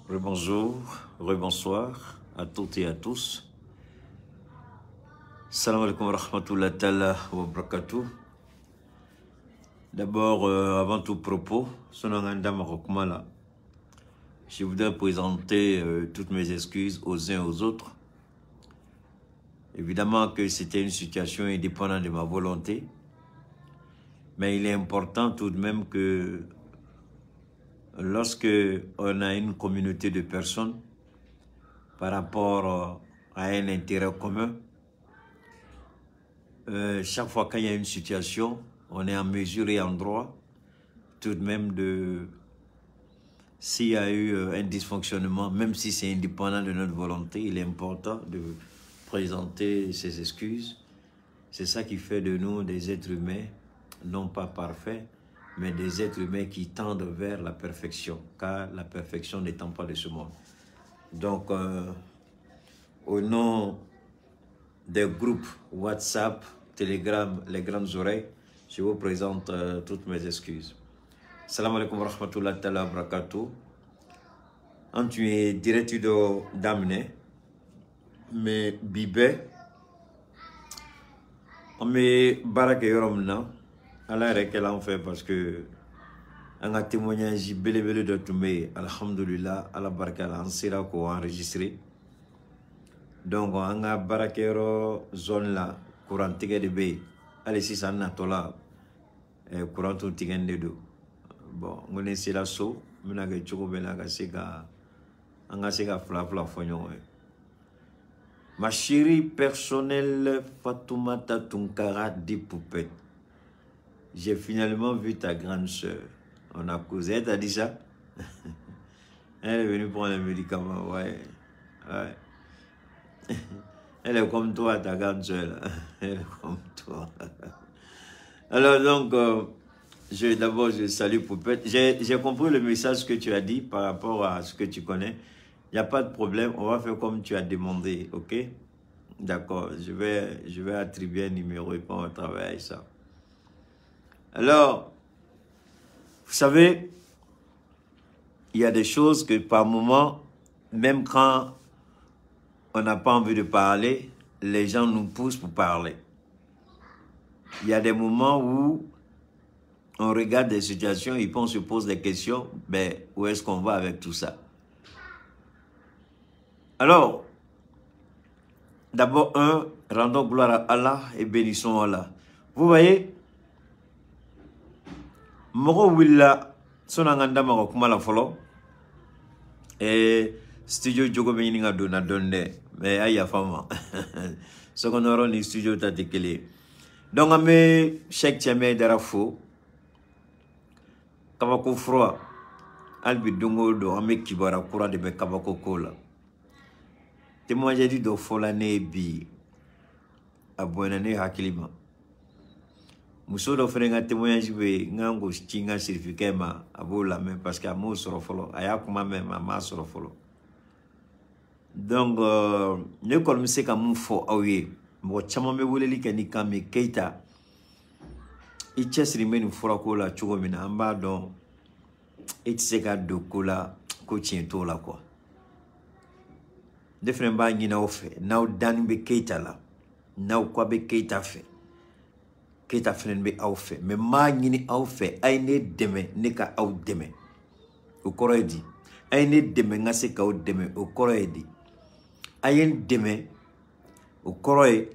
Rebonjour, rebonsoir à toutes et à tous. Salam alaikum wa rahmatullahi ta'ala wa barakatuh. D'abord, avant tout propos, je voudrais présenter toutes mes excuses aux uns et aux autres. Évidemment que c'était une situation indépendante de ma volonté, mais il est important tout de même que lorsque on a une communauté de personnes par rapport à un intérêt commun, chaque fois qu'il y a une situation, on est en mesure et en droit tout de même de, s'il y a eu un dysfonctionnement, même si c'est indépendant de notre volonté, il est important de présenter ses excuses. C'est ça qui fait de nous des êtres humains, non pas parfaits, mais des êtres humains qui tendent vers la perfection, car la perfection n'étant pas de ce monde. Donc, au nom des groupes WhatsApp, Telegram, les grandes oreilles, je vous présente toutes mes excuses. Salam alaikum wa rahmatullahi ta'ala wa barakatuh. En tu es direct d'amener, mais bibé, on me barake yoromna. Allah est en fait parce que on a témoignage belé de tout mais alhamdulillah ala barakala on sera ko enregistré donc on a barakero zone là courant tigé de bé allez si ça na tola courant tout tigé de do bon on est là so mina ga choko bela ga sega anga sega fla fonyo ma chérie personnelle Fatoumata Tunkara des poupettes. J'ai finalement vu ta grande sœur. On a causé, elle t'a dit ça? Elle est venue prendre les médicaments, ouais. Elle est comme toi, ta grande sœur. Elle est comme toi. Alors donc, d'abord, je salue Poupette. J'ai compris le message que tu as dit par rapport à ce que tu connais. Il n'y a pas de problème, on va faire comme tu as demandé, ok? D'accord, je vais attribuer un numéro et puis on va travailler avec ça. Alors, vous savez, il y a des choses que par moment, même quand on n'a pas envie de parler, les gens nous poussent pour parler. Il y a des moments où on regarde des situations et puis on se pose des questions, ben, où est-ce qu'on va avec tout ça? Alors, d'abord, rendons gloire à Allah et bénissons Allah. Vous voyez, Moro Willa, sonanganda mako kumala folo, et studio Jogo Beninga dona donne, mais aïe fama. Secondaire ni studio tatekele. Donc, ame Cheikh Tiamé Darafo, Kabako froid, Albi Dongo do, ame Kibara Kura de Bekabako Kola. Témoignage do Folane bi, Abouenane Hakilima. Muso do frenga témoignage be ngango stinga certificat ma abola même parce que amo soro folo aya kuma même ma soro folo donc ne ko mi se ka mun fo awye mo chama me woleli ke ni kame keita I chesri meni fura ko la chugo mina amba don it se ka do ko la ko tiento la quoi defren ba ngina ofe now dan be keita la now kwa be keita fe Keita fenen be aw fe mais ma ñini aw fe ay ne deme ne ka aw deme o koroydi ay ne deme nga se ka aw deme o koroydi ayen deme o koroy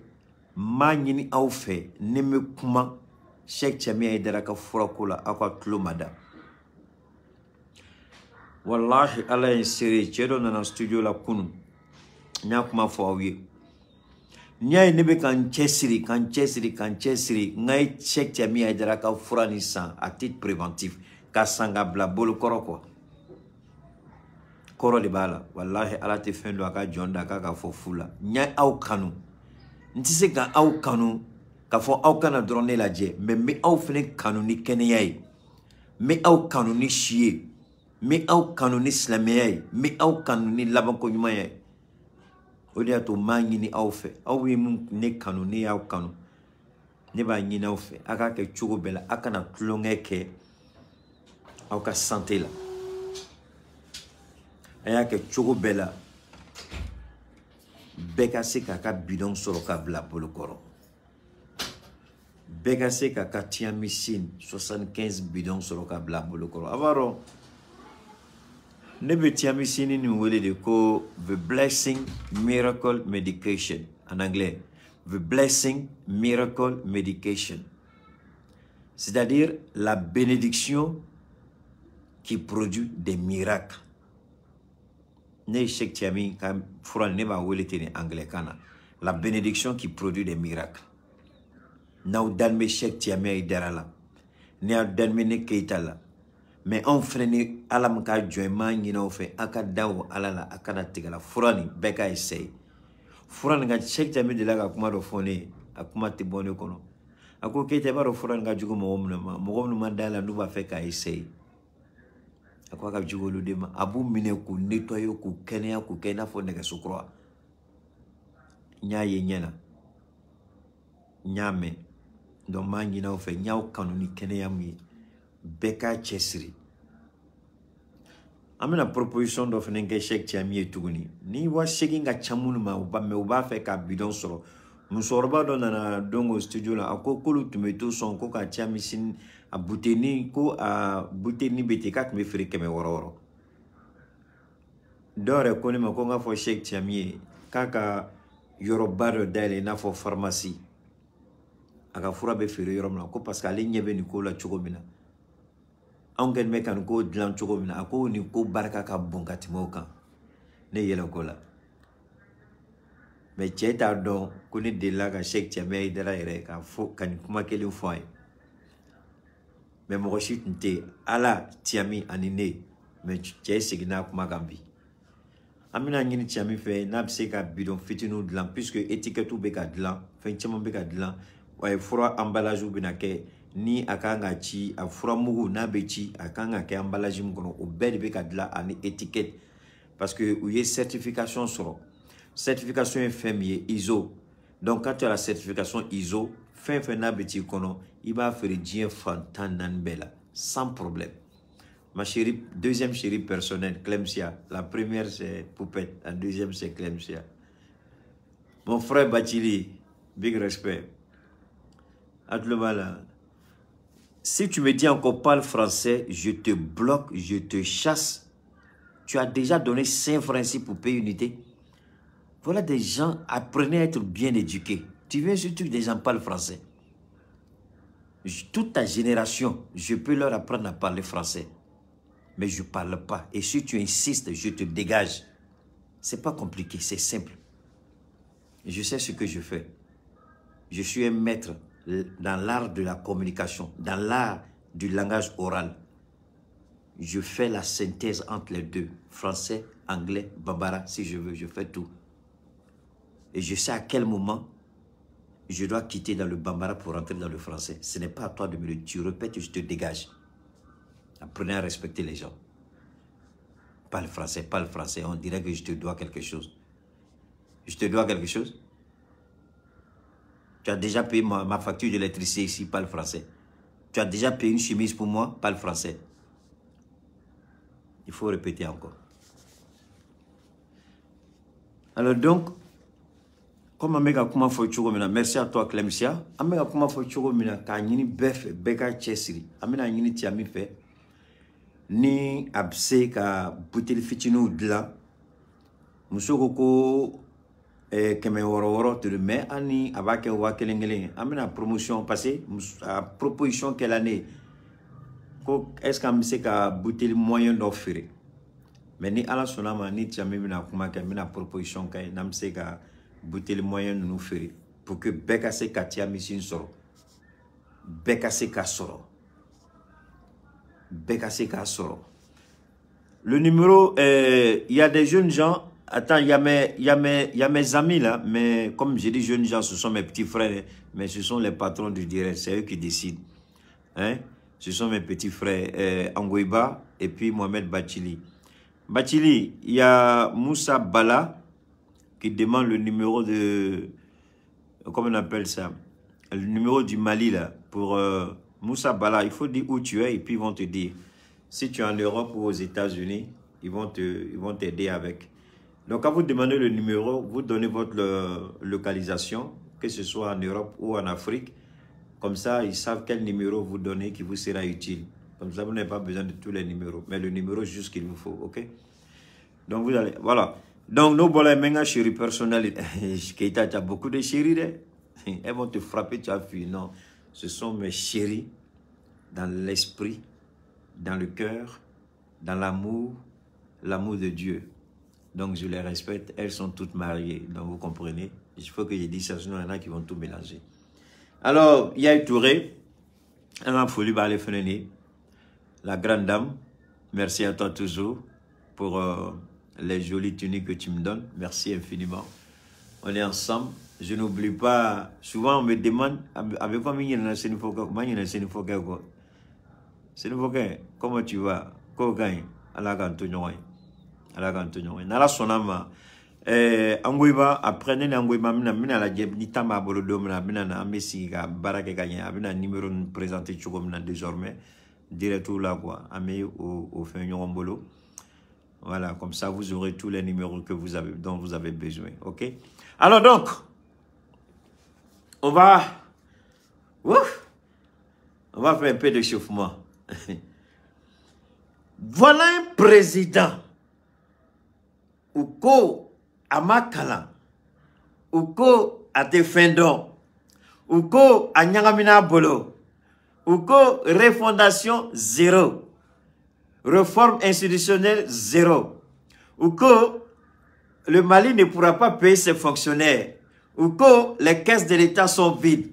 ma ñini aw fe ne me kuma Cheikh Tiamé ay dara ka fura ko la akwa tlomada wallahi ala en sere chedo na studio la kunu nya kuma fo awie Nyai nebe kan chesiri, ngay Cheikh Tiamé ay dara ka fura ni san à titre préventif ka sanga bla bolo koro quoi koro de bala wallahi ala te fendo aka jonda ka fo fula nyai aw kanu ntise ka aw kanu ka fo aw kana drone la je mais aw fene kanu ni keneyay mais aw kanu ni chier mais aw kanu ni islamiyay mais aw kanu ni labanko nyumay Odia to mangini aufe awi mun ne kanu ne yaw kanu ne ba nyina aufe aka ke chugo bela aka na klongeke au ka santé la aya ke chogo bela beka se kaka bidon soro ka bla bolo koro beka se kaka tia machine 75 bidon soro ka bla bolo koro avaro nebe tia machine ni wele de ko the blessing miracle medication en anglais the blessing miracle medication, c'est-à-dire la bénédiction qui produit des miracles. Ne shek tiami kam furan ne ba wele tene anglais kana. La bénédiction qui produit des miracles. Na dan me shek tiami ay derala. Ne dan me ne keitala. Mais on freine alam ka joima ngina ofe akadawo alala akana tigala furani beka essay. Furan nga shek tiami de la ka kuma do fone akuma tibone kono. Ako keita ba do furan nga jugo mo womna dala nu ba fe ka essay. Ako ka jugo lu dema abu mine ku nettoyer ku kenya ku kena fo nega sukro nya ye nyena nyame do mangi na ofe nyaw kanuni kenya mi beka chesri amena proposition do fenenge shek tiami etuguni ni wa shekinga chamunu ma uba fe ka bidon soro musorba do na dongo studio la ako kolu tumeto son ko ka tiami sin a buteni ko a buteni beteka me frike me wororo dore ko ni ma ko nga fo shek tiami kaka yoruba do dale na fo pharmacie aka fura be fere yoromna ko parce que ale nyebe ni ko la chogomina angen me kan ko dlan chogomina ako ni ko baraka ka bonkati moka ne yelo ko la mais cheta don ko ni de la ka shek tiami dara ere ka fo kan kuma kele fo mais mo chitnte ala tiami anine mais che signa kuma gambi amina ngini tiami fe na bse ka bidon fitinu dlan puisque étiquette be ka dlan fe chama be ka dlan ouais fura emballage bina ke ni akanga chi a fura mugu na be chi akanga ke emballage mkono o bed be ka dlan ani étiquette parce que où y certification soro certification FMI ISO donc quand tu as la certification ISO fin na beti kono il va faire dien fantan nan bella sans problème. Ma chérie, deuxième chérie personnelle, Clemsia. La première c'est Poupette, la deuxième c'est Clemsia. Mon frère Batili, big respect. Atlobala. Si tu me dis encore parle français, je te bloque, je te chasse. Tu as déjà donné 5 principes pour payer unité. Voilà des gens, apprenez à être bien éduqués. Tu viens surtout que des gens parlent français. Toute ta génération, je peux leur apprendre à parler français. Mais je ne parle pas. Et si tu insistes, je te dégage. Ce n'est pas compliqué, c'est simple. Je sais ce que je fais. Je suis un maître dans l'art de la communication, dans l'art du langage oral. Je fais la synthèse entre les deux. Français, anglais, bambara, si je veux, je fais tout. Et je sais à quel moment je dois quitter dans le bambara pour rentrer dans le français. Ce n'est pas à toi de me le dire. Tu répètes, je te dégage. Apprenez à respecter les gens. Parle français, parle français. On dirait que je te dois quelque chose. Je te dois quelque chose? Tu as déjà payé ma facture d'électricité ici, parle français. Tu as déjà payé une chemise pour moi, parle français. Il faut répéter encore. Alors donc, comme Amega Kuma Fochogomina, merci à toi Clemsia. Amega Kuma Fochogomina, Kanyini Bef, Beka Chesiri. Amena Yini Tiami fait. Ni abse ka butel fitinu dla. Musoko keme woro te le met ani abake wa kelengele. Amena promotion passée, à proposition quelle année. Est-ce qu'amse ka butel moyen d'offrir. Mais ni ala sonama ni Tiami mina kuma kemina proposition kay namse ka butel moyen nous faire pour que Beka se katia mission soro. Beka se kasoro. Beka se kasoro. Le numéro, il y a des jeunes gens. Attends, il y a mes amis là, mais comme j'ai dit jeunes gens, ce sont mes petits frères, mais ce sont les patrons du direct, c'est eux qui décident. Hein? Ce sont mes petits frères, Angoiba et puis Mohamed Bachili. Bachili, il y a Moussa Bala qui demande le numéro de, comment on appelle ça, le numéro du Mali là, pour Moussa Bala. Il faut dire où tu es et puis ils vont te dire. Si tu es en Europe ou aux États-Unis, ils vont t'aider avec. Donc, quand vous demandez le numéro, vous donnez votre localisation, que ce soit en Europe ou en Afrique. Comme ça, ils savent quel numéro vous donnez qui vous sera utile. Comme ça, vous n'avez pas besoin de tous les numéros, mais le numéro juste qu'il vous faut, ok? Donc, vous allez, voilà. Donc, nous, voilà, maintenant, chérie personnelle, Keita, tu as beaucoup de chéris, elles vont te frapper, tu as fui. Non, ce sont mes chéris dans l'esprit, dans le cœur, dans l'amour de Dieu. Donc, je les respecte, elles sont toutes mariées, donc vous comprenez. Il faut que je dise ça, sinon il y en a qui vont tout mélanger. Alors, Yaye Touré, elle m'a folie par les fenêtres. La grande dame, merci à toi toujours pour les jolies tuniques que tu me donnes. Merci infiniment. On est ensemble. Je n'oublie pas, souvent on me demande, avec quoi comment tu vas? Nala sonama angoiba après ne angoiba mina la jeb ni tama bolodo mina na amesi ga barake gagner abina numéro présenté chogomna désormais direct tout là quoi amé au fin bolo. Voilà, comme ça vous aurez tous les numéros que vous avez dont vous avez besoin, OK? Alors donc on va faire un peu d'échauffement. Voilà un président Uko Amakala, Uko Atefendon, Uko Anyangamina Bolo, Uko refondation 0, réforme institutionnelle 0, Uko le Mali ne pourra pas payer ses fonctionnaires, Uko les caisses de l'État sont vides,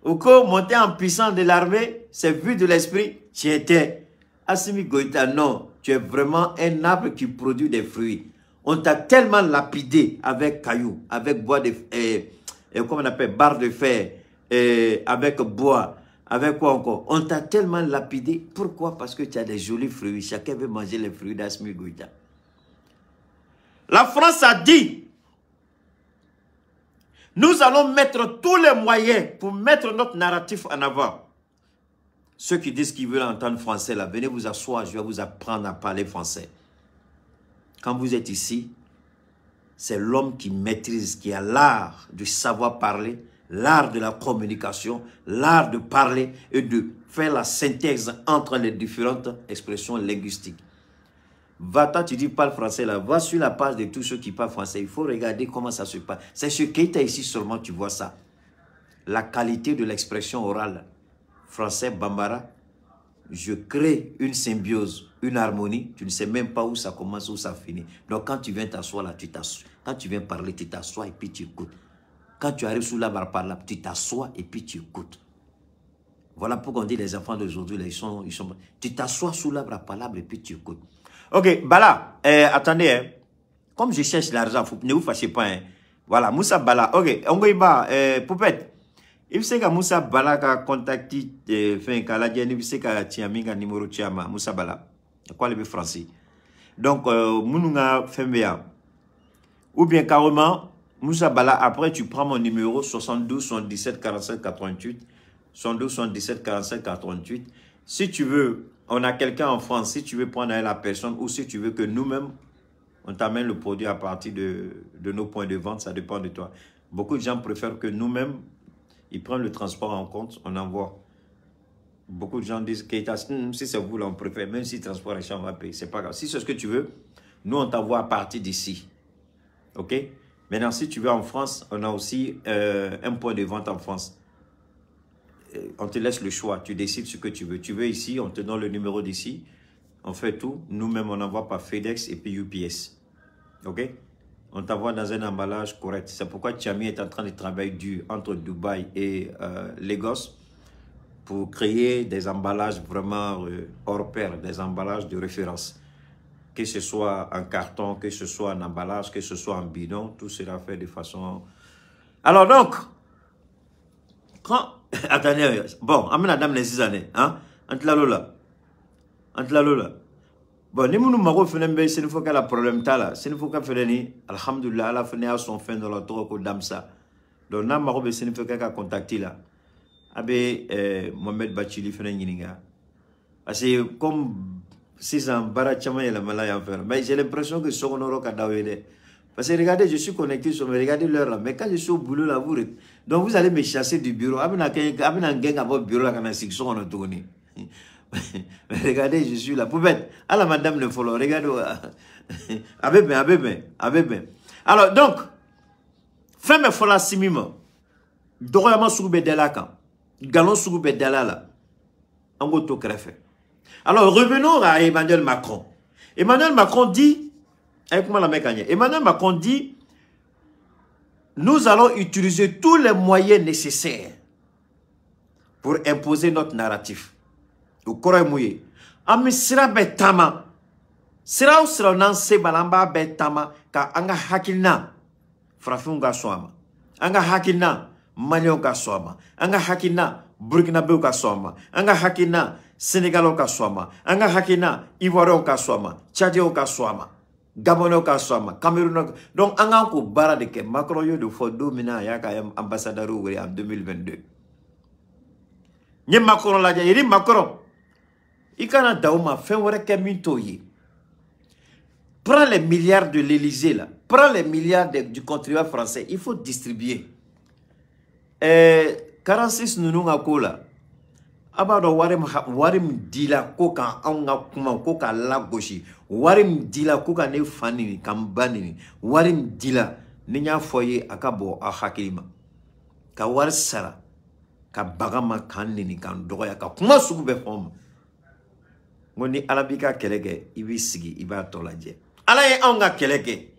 Uko monter en puissance de l'armée, c'est vu de l'esprit, tu étais. Assimi Goïta, non, tu es vraiment un arbre qui produit des fruits. On t'a tellement lapidé avec cailloux, avec bois de comment on appelle, barre de fer, avec bois, avec quoi encore. On t'a tellement lapidé. Pourquoi? Parce que tu as des jolis fruits. Chacun veut manger les fruits d'Assimi Goïta. La France a dit, nous allons mettre tous les moyens pour mettre notre narratif en avant. Ceux qui disent qu'ils veulent entendre français, là, venez vous asseoir, je vais vous apprendre à parler français. Quand vous êtes ici, c'est l'homme qui maîtrise, qui a l'art de savoir parler, l'art de la communication, l'art de parler et de faire la synthèse entre les différentes expressions linguistiques. Va-t'en, tu dis parle français là, va sur la page de tous ceux qui parlent français, il faut regarder comment ça se passe. C'est ce qui est ici seulement, tu vois ça. La qualité de l'expression orale. Français, Bambara, je crée une symbiose, une harmonie, tu ne sais même pas où ça commence, où ça finit. Donc quand tu viens t'asseoir là, tu t'assois. Quand tu viens parler, tu t'assois et puis tu écoutes. Quand tu arrives sous la barre par là, tu t'assois et puis tu écoutes. Voilà pourquoi on dit les enfants d'aujourd'hui, tu t'assois sous la barre par là et puis tu écoutes. Ok, Bala, attendez, hein. Comme je cherche l'argent, ne vous fâchez pas. Hein. Voilà, Moussa Bala, ok, on va Poupette. Il sait que Moussa Bala a contacté il sait que Tiaminga numéro Tiama Moussa Bala. Quoi le français? Donc Moununga Fembea. Ou bien carrément Moussa Bala, après tu prends mon numéro 72 77 47 88 72 77 47 88. Si tu veux, on a quelqu'un en France, si tu veux prendre la personne ou si tu veux que nous-mêmes on t'amène le produit à partir de nos points de vente, ça dépend de toi. Beaucoup de gens préfèrent que nous-mêmes ils prennent le transport en compte, on envoie. Beaucoup de gens disent, Keita, si c'est vous, là, on préfère, même si le transport est cher, on va payer. C'est pas grave. Si c'est ce que tu veux, nous, on t'envoie à partir d'ici. OK? Maintenant, si tu veux en France, on a aussi un point de vente en France. On te laisse le choix. Tu décides ce que tu veux. Tu veux ici, on te donne le numéro d'ici. On fait tout. Nous-mêmes, on envoie par FedEx et puis UPS. OK? On t'envoie dans un emballage correct. C'est pourquoi Tiami est en train de travailler dur entre Dubaï et Lagos pour créer des emballages vraiment hors pair, des emballages de référence. Que ce soit en carton, que ce soit en emballage, que ce soit en bidon, tout sera fait de façon... Alors donc, quand... Attendez, bon, amène la dame les 6 années, hein? Entre la lola. Entre la lola. Bon, ni nous m'avons fait un c'est une fois qu'elle a problème là, c'est une fois qu'elle fait ni, alhamdoulilah, elle a fait à son fin dans la tour que dame ça. Donc, n'a m'avons c'est une fois qu'elle a contacté là. Abe Mohamed Bachili fait un yininga. Parce que comme Si c'est un barachama et la malaya en faire. Mais j'ai l'impression que son honor a daoué. Parce que regardez, je suis connecté sur regardez l'heure là. Mais quand je suis au boulot là, donc vous allez me chasser du bureau. Regardez, je suis là. Poubette. À la madame le follow. Regardez. Alors donc, femme fola simimo. Doroyama soube delaka. Galon soube delala. Angoto krefe. Alors revenons à Emmanuel Macron. Emmanuel Macron dit, Emmanuel Macron dit, nous allons utiliser tous les moyens nécessaires pour imposer notre narratif. Au Koroy Ami sira betama. Sira ou sira nan se balamba betama ka anga hakilna. Frafunga swama. Anga hakilna Malion ka swama. Anga hakilna Burkina Faso ka swama. Anga hakilna Sénégal ka swama. Anga hakilna Ivoire ka swama. Tchadien ka swama. Gabon ka swama. Cameroun. Donc anga ko bara de ke Macron yo de fo domina ya ka ambassadeur en 2022. Nye Macron la yiri Macron. Ikana dauma fait wore ke minto yi. Prends les milliards de l'Élysée là. Prends les milliards du contribuable français. Il faut distribuer. 46 nununga kola. Abado warim dila koka anga kuma koka la goshi. Warim dila koka ne fanini kambani. Warim dila ninya foye akabo a hakilima. Ka war sara. Ka bagama kanini kan doya ka kuma suku be fom. Ngoni alabika kelege ibi sigi iba tolaje. Ala ye anga kelege.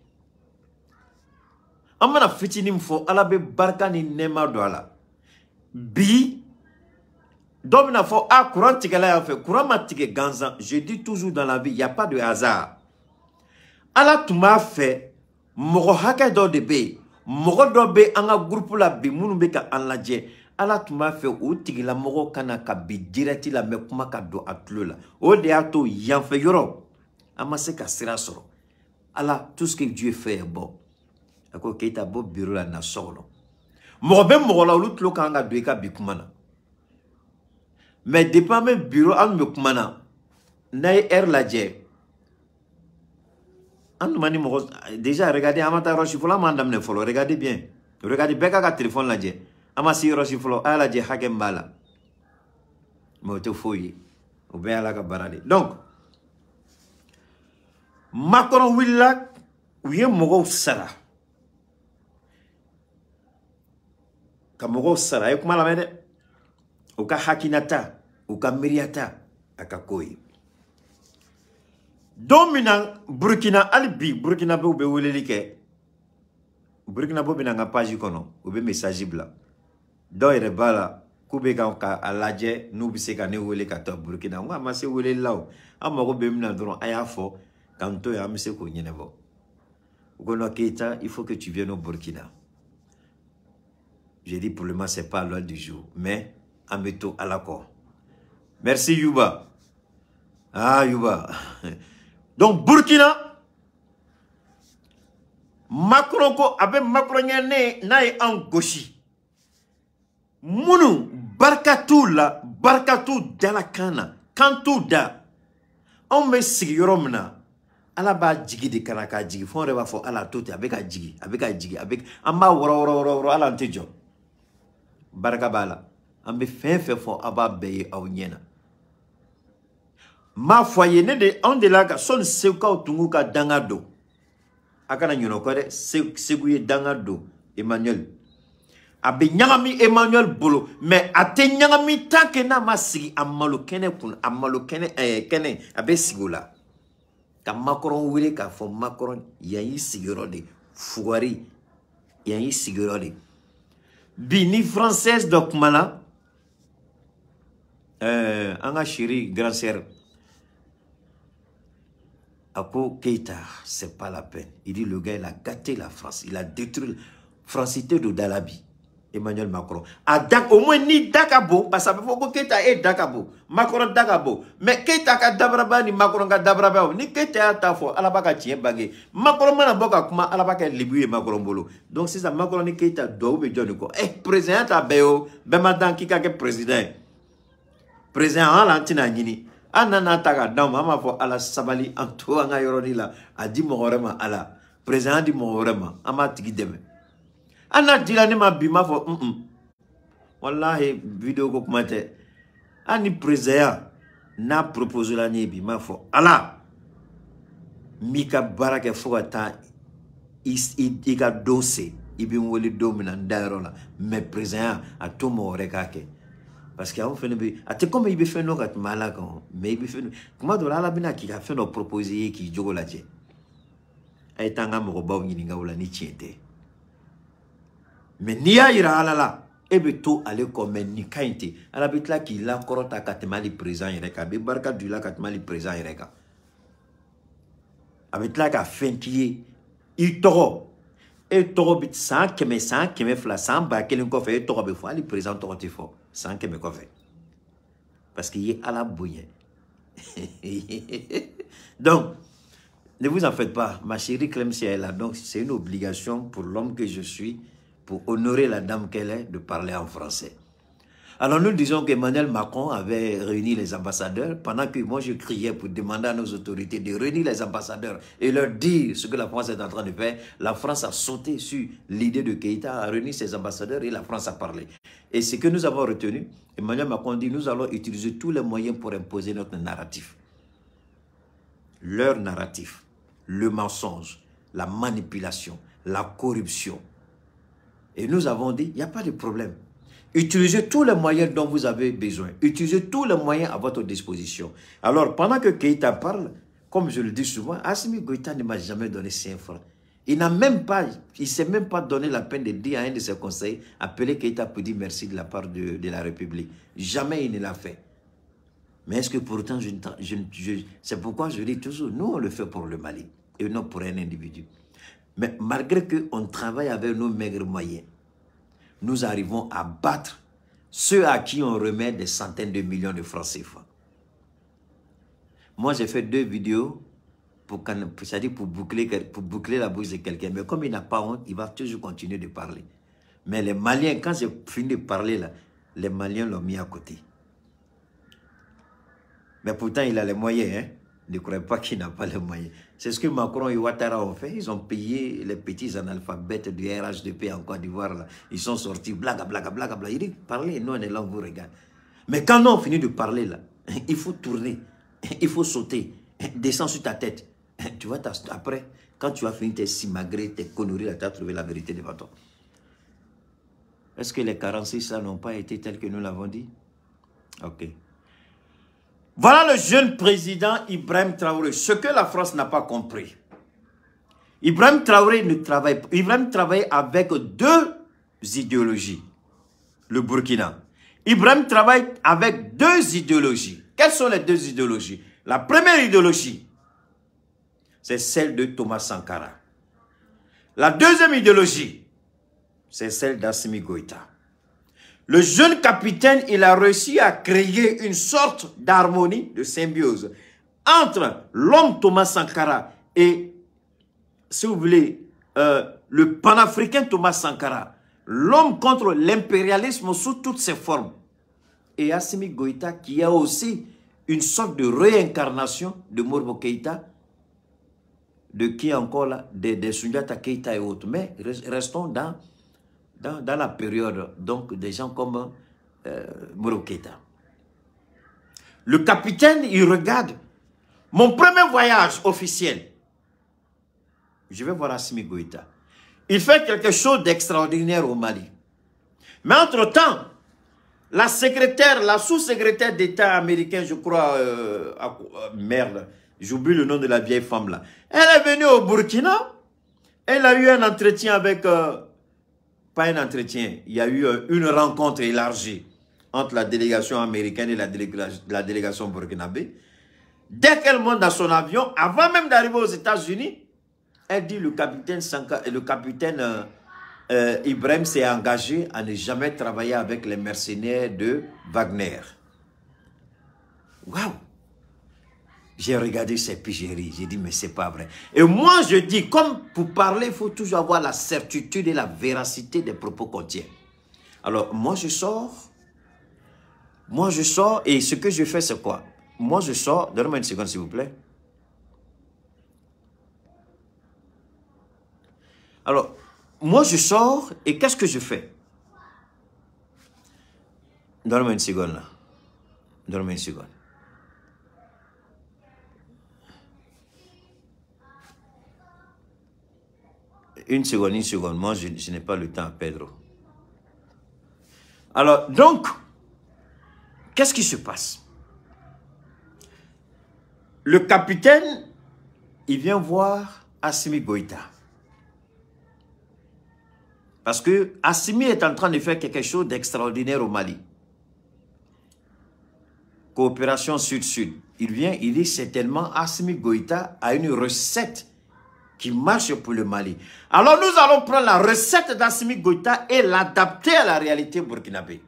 Amana fitini mfo ala be barka ni nema do ala. Bi domina fo a courant tigala ya fait courant matique ganzan. Je dis toujours dans la vie il y a pas de hasard. Ala tuma fait mogo haka do de be mogo do be anga groupe la bi munu be ka anlaje. Ala tuma fait o tigila mogo kana ka bi direct la me kuma ka do atlo la. O de ato yan fait yoro. Amase ka sira soro. Allah, tout ce que Dieu fait est bon. Ako keita bo bureau la na solo. Mobe mola lut lo kanga doeka bikumana. Mais dépend même bureau an me kumana. Nay la dje. An mani mo déjà regardez amata rochi fola mandam ne follow. Regardez bien. Regardez beka ka téléphone la dje. Amasi rochi follow ala dje hakem bala. Mo te foyi. Ou bien ala ka barade. Donc Macron Willa, oui, Mogo Sara. Kamogo Sara, et comment la mène? Oka Hakinata, Oka Miriata, Akakoi. Dominant Burkina Albi, Burkina Bobe Wilike. Burkina Bobe n'a pas page kono, ou be message bla. Do rebala, Kubeka à l'adje, nous biseka ne wele kato Burkina. Moi, ma se wele lao. Amago bemna dron ayafo. Quand tu as mis ce qu'on y a, il faut que tu viennes au Burkina. J'ai dit pour le moment, ce n'est pas l'heure du jour, mais à métaux à l'accord. Merci Yuba. Ah Yuba. Donc Burkina, Macron avec Macron nae en gauchi. Mounou, barkatou la, barkatou dalakana, kantou da. On me siguromna. Ala ba jigi de kanaka jigi fon reba fo ala toti abeka jigi amba woro ala ntejo baraka bala ambe fe fo aba beye aw nyena ma foye ne de on de la ka son seuka otungu ka dangado akana nyono ko de seguye dangado Emmanuel abe nyangami Emmanuel bolo mais ate nyangami tanke na masigi amalo kene kun amalo kene kene abe sigula. Quand Macron voulait qu'à fond Macron, il y a eu sigurode, fouari, il y a eu sigurode. Bini française d'Okmana, Anga chéri, grand sœur, Ako Keita, c'est pas la peine. Il dit le gars, il a gâté la France, il a détruit la francité de Dalabi. Emmanuel Macron. Au moins ni Dakabo, parce que Keita est Dakabo. Macron Dakabo. Mais Keita ka dabraba ni Macron ka dabraba. Ni Keita ta fo alabaka tien bagé. Macron mana boka kuma alabaka libuye Macron bolo. Donc c'est ça Macron ni Keita do be joni ko. Président ta beo, be madan ki ka ke président. Président en lantina nyini. Anana taga dam mama fo ala sabali anto anga yoroni la adi mogorema ala président di mogorema ama tigi deme ana dilani ma bima fo wallahi vidéo ko kumate ani président na proposé la ni bima fo ala mika baraka fo ta iga dossier ibi woli domina ndairo la mais président a tout mogore kake parce que on fait ate comme il fait no kat malaka mais il fait comment do la bina ki a fait no proposer ki jogo la je ay tanga mo ba ngi nga wala ni tiete mais ni ya ira ala la ebe to ale comme ni kainte ala bitla ki la korota katmali présent ireka be barka du la katmali présent ireka abitla ka fenki il toro et toro bit 100 keme fla 100 ba kelen ko fe toro be fo ali présent toro ti fo 100 keme ko fe parce qu'il est à la bouille. Donc ne vous en faites pas, ma chérie Clemcia est là, donc c'est une obligation pour l'homme que je suis, pour honorer la dame qu'elle est, de parler en français. Alors nous disons qu'Emmanuel Macron avait réuni les ambassadeurs, pendant que moi je criais pour demander à nos autorités de réunir les ambassadeurs et leur dire ce que la France est en train de faire. La France a sauté sur l'idée de Keïta, a réuni ses ambassadeurs et la France a parlé. Et ce que nous avons retenu, Emmanuel Macron dit, nous allons utiliser tous les moyens pour imposer notre narratif. Leur narratif, le mensonge, la manipulation, la corruption. Et nous avons dit, il n'y a pas de problème. Utilisez tous les moyens dont vous avez besoin. Utilisez tous les moyens à votre disposition. Alors, pendant que Keïta parle, comme je le dis souvent, Assimi Goïta ne m'a jamais donné 5 francs. Il n'a même pas, il s'est même pas donné la peine de dire à un de ses conseils, appeler Keïta pour dire merci de la part de la République. Jamais il ne l'a fait. Mais est-ce que pourtant, c'est pourquoi je dis toujours, nous on le fait pour le Mali et non pour un individu. Mais malgré qu'on travaille avec nos maigres moyens, nous arrivons à battre ceux à qui on remet des centaines de millions de francs CFA. Moi, j'ai fait 2 vidéos pour boucler la bouche de quelqu'un. Mais comme il n'a pas honte, il va toujours continuer de parler. Mais les Maliens, quand j'ai fini de parler, là, les Maliens l'ont mis à côté. Mais pourtant, il a les moyens. Hein? Ne croyez pas qu'il n'a pas les moyens. C'est ce que Macron et Ouattara ont fait. Ils ont payé les petits analphabètes du RHDP en Côte d'Ivoire. Ils sont sortis, blaga, blaga, blaga, blaga. Il dit, parlez, nous, on est là, on vous regarde. Mais quand on finit de parler, là, il faut tourner, il faut sauter, descendre sur ta tête. Tu vois, après, quand tu as fini tes simagrées, tes conneries, tu as trouvé la vérité devant toi. Est-ce que les 46 là n'ont pas été tels que nous l'avons dit? Ok. Voilà le jeune président Ibrahim Traoré. Ce que la France n'a pas compris. Ibrahim Traoré ne travaille pas. Ibrahim travaille avec 2 idéologies. Le Burkina. Ibrahim travaille avec 2 idéologies. Quelles sont les 2 idéologies? La première idéologie, c'est celle de Thomas Sankara. La deuxième idéologie, c'est celle d'Assimi Goïta. Le jeune capitaine, il a réussi à créer une sorte d'harmonie, de symbiose entre l'homme Thomas Sankara et, si vous voulez, le panafricain Thomas Sankara. L'homme contre l'impérialisme sous toutes ses formes. Et Assimi Goïta qui a aussi une sorte de réincarnation de Modibo Keïta, de qui encore là, des Soundiata Keïta et autres. Mais restons dans la période donc des gens comme Modibo Keïta. Le capitaine, il regarde mon premier voyage officiel. Je vais voir Assimi Goïta. Il fait quelque chose d'extraordinaire au Mali. Mais entre-temps, la secrétaire, la sous-secrétaire d'État américain, je crois, merde, j'oublie le nom de la vieille femme là. Elle est venue au Burkina. Elle a eu un entretien avec... pas un entretien, il y a eu une rencontre élargie entre la délégation américaine et la délégation burkinabé. Dès qu'elle monte dans son avion, avant même d'arriver aux États-Unis, elle dit le capitaine Ibrahim s'est engagé à ne jamais travailler avec les mercenaires de Wagner. Waouh! J'ai regardé ces pigeries, j'ai dit mais c'est pas vrai. Et moi je dis, comme pour parler, il faut toujours avoir la certitude et la véracité des propos qu'on tient. Alors moi je sors et ce que je fais c'est quoi? moi je sors, donnez-moi une seconde s'il vous plaît. Alors, moi je sors et qu'est-ce que je fais? Donne-moi une seconde là. Donne-moi une seconde. Une seconde. Moi, je n'ai pas le temps à perdre. Alors, donc, qu'est-ce qui se passe? Le capitaine, il vient voir Assimi Goïta. Parce que Assimi est en train de faire quelque chose d'extraordinaire au Mali. Coopération Sud-Sud. Il vient, il dit certainement Assimi Goïta a une recette qui marche pour le Mali. Alors nous allons prendre la recette d'Assimi Goïta et l'adapter à la réalité burkinabé.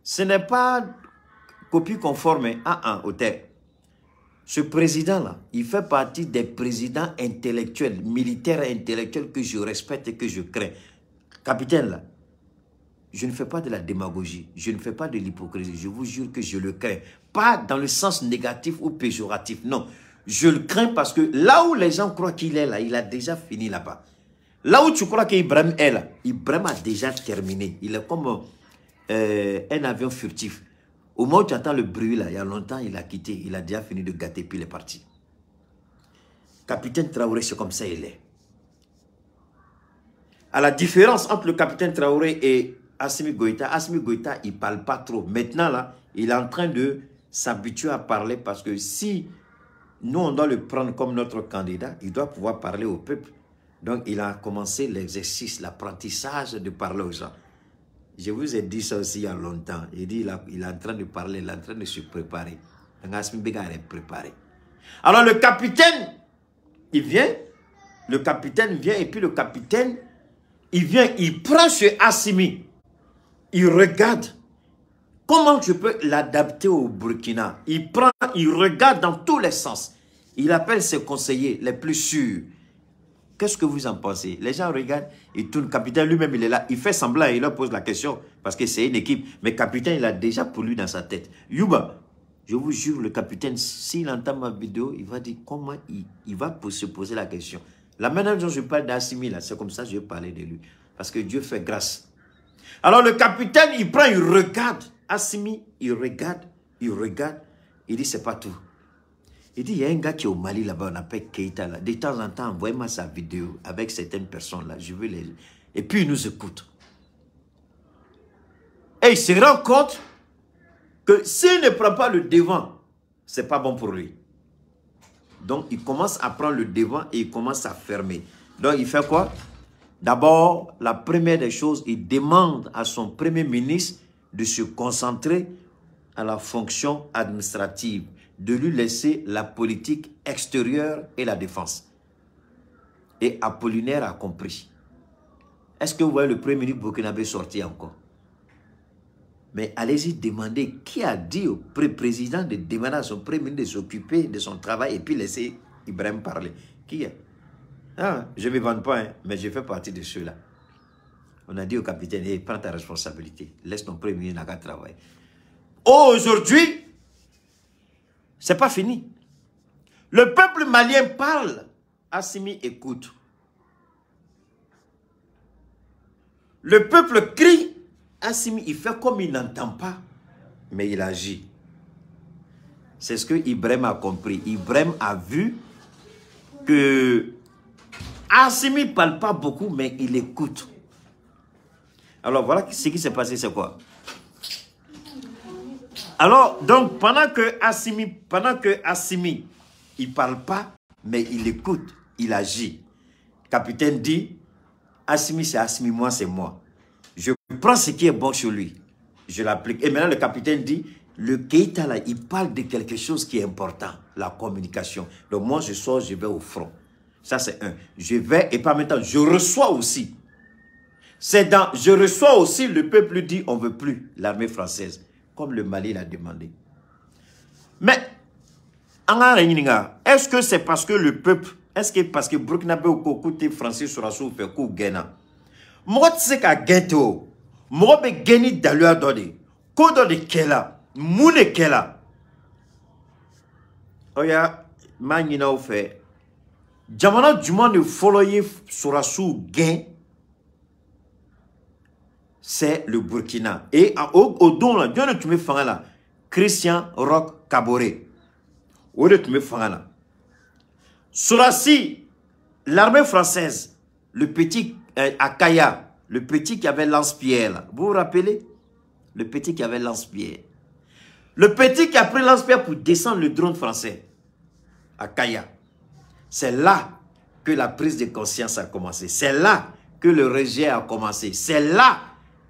Ce n'est pas copie conforme au terme. Ce président-là, il fait partie des présidents intellectuels, militaires et intellectuels que je respecte et que je crains. Capitaine, là, je ne fais pas de la démagogie, je ne fais pas de l'hypocrisie, je vous jure que je le crains. Pas dans le sens négatif ou péjoratif, non. Je le crains parce que là où les gens croient qu'il est là, il a déjà fini là-bas. Là où tu crois qu'Ibrahim est là, Ibrahim a déjà terminé. Il est comme un avion furtif. Au moment où tu entends le bruit là, il y a longtemps, il a quitté, il a déjà fini de gâter, puis il est parti. Capitaine Traoré, c'est comme ça il est. À la différence entre le capitaine Traoré et Assimi Goïta, il ne parle pas trop. Maintenant, là, il est en train de s'habituer à parler parce que si nous, on doit le prendre comme notre candidat, il doit pouvoir parler au peuple. Donc, il a commencé l'exercice, l'apprentissage de parler aux gens. Je vous ai dit ça aussi il y a longtemps. Il dit il est en train de parler, il est en train de se préparer. Assimi Goïta est préparé. Alors, le capitaine, il vient. Le capitaine vient et puis le capitaine, il vient, il prend ce Assimi. Il regarde. Comment je peux l'adapter au Burkina? Il prend, il regarde dans tous les sens. Il appelle ses conseillers les plus sûrs. Qu'est-ce que vous en pensez? Les gens regardent, ils tournent. Capitaine lui-même, il est là. Il fait semblant et il leur pose la question parce que c'est une équipe. Mais capitaine, il a déjà pour lui dans sa tête. Yuba, je vous jure, le capitaine, s'il entend ma vidéo, il va dire comment il va se poser la question. La manière dont je parle d'Assimi, c'est comme ça que je vais parler de lui. Parce que Dieu fait grâce. Alors le capitaine, il prend, il regarde. Assimi, il regarde. Il dit, c'est pas tout. Il dit, il y a un gars qui est au Mali là-bas, on appelle Keïta. Là. De temps en temps, envoyez-moi sa vidéo avec certaines personnes là. Je veux les... Et puis il nous écoute. Et il se rend compte que s'il ne prend pas le devant, c'est pas bon pour lui. Donc il commence à prendre le devant et il commence à fermer. Donc il fait quoi? D'abord, la première des choses, il demande à son premier ministre de se concentrer à la fonction administrative, de lui laisser la politique extérieure et la défense. Et Apollinaire a compris. Est-ce que vous voyez le premier ministre burkinabé sortir encore? Mais allez-y demander qui a dit au président de demander à son premier ministre de s'occuper de son travail et puis laisser Ibrahim parler. Qui est? Ah, je ne me vante pas, hein, mais je fais partie de ceux-là. On a dit au capitaine, hey, prends ta responsabilité. Laisse ton premier ministre travailler. Aujourd'hui, ce n'est pas fini. Le peuple malien parle. Assimi écoute. Le peuple crie. Assimi, il fait comme il n'entend pas, mais il agit. C'est ce que Ibrahim a compris. Ibrahim a vu que Assimi ne parle pas beaucoup, mais il écoute. Alors voilà ce qui s'est passé, c'est quoi? Alors, donc, pendant que Assimi, il ne parle pas, mais il écoute, il agit. Le capitaine dit, Assimi, c'est Assimi, moi, c'est moi. Je prends ce qui est bon sur lui, je l'applique. Et maintenant, le capitaine dit, le Keïta, là, il parle de quelque chose qui est important, la communication. Donc, moi, je sors, je vais au front. Ça, c'est un. Je vais, et pas maintenant, je reçois aussi. C'est dans, je reçois aussi, le peuple dit, on ne veut plus l'armée française, comme le Mali l'a demandé. Mais, est-ce que c'est parce que le peuple, est-ce que parce que Burkinabé ou côté français sera sous fait coup Ghana? Moi, tu sais qu'à Ghetto, moi, je gagné d'aller donner. Kodo de Kela, Moune Kela. Oya, Manina au fait. Jamana du monde folloyer Sorassou gain. C'est le Burkina. Et au don là, Dieu ne te met fan là. Christian Roch Kaboré. Où ne te met fan là. Sorassi, l'armée française, le petit Akaya, le petit qui avait lance-pierre. Vous vous rappelez? Le petit qui avait lance-pierre. Le petit qui a pris lance-pierre pour descendre le drone français. Akaya. C'est là que la prise de conscience a commencé. C'est là que le rejet a commencé. C'est là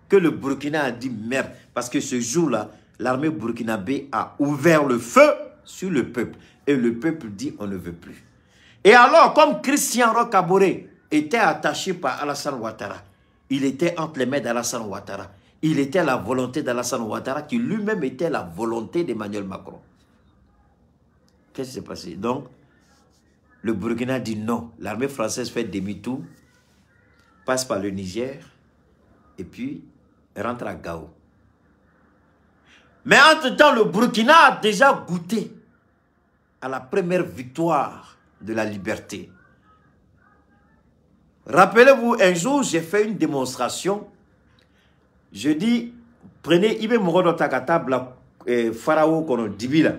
que le Burkina a dit merde. Parce que ce jour-là, l'armée burkinabé a ouvert le feu sur le peuple. Et le peuple dit on ne veut plus. Et alors, comme Christian Roch Kaboré était attaché par Alassane Ouattara, il était entre les mains d'Alassane Ouattara. Il était la volonté d'Alassane Ouattara qui lui-même était la volonté d'Emmanuel Macron. Qu'est-ce qui s'est passé? Donc, le Burkina dit non. L'armée française fait demi-tour, passe par le Niger et puis rentre à Gao. Mais entre-temps, le Burkina a déjà goûté à la première victoire de la liberté. Rappelez-vous, un jour, j'ai fait une démonstration. Je dis, prenez Ibe Morodo Takatable, Pharaon Kono Dibila.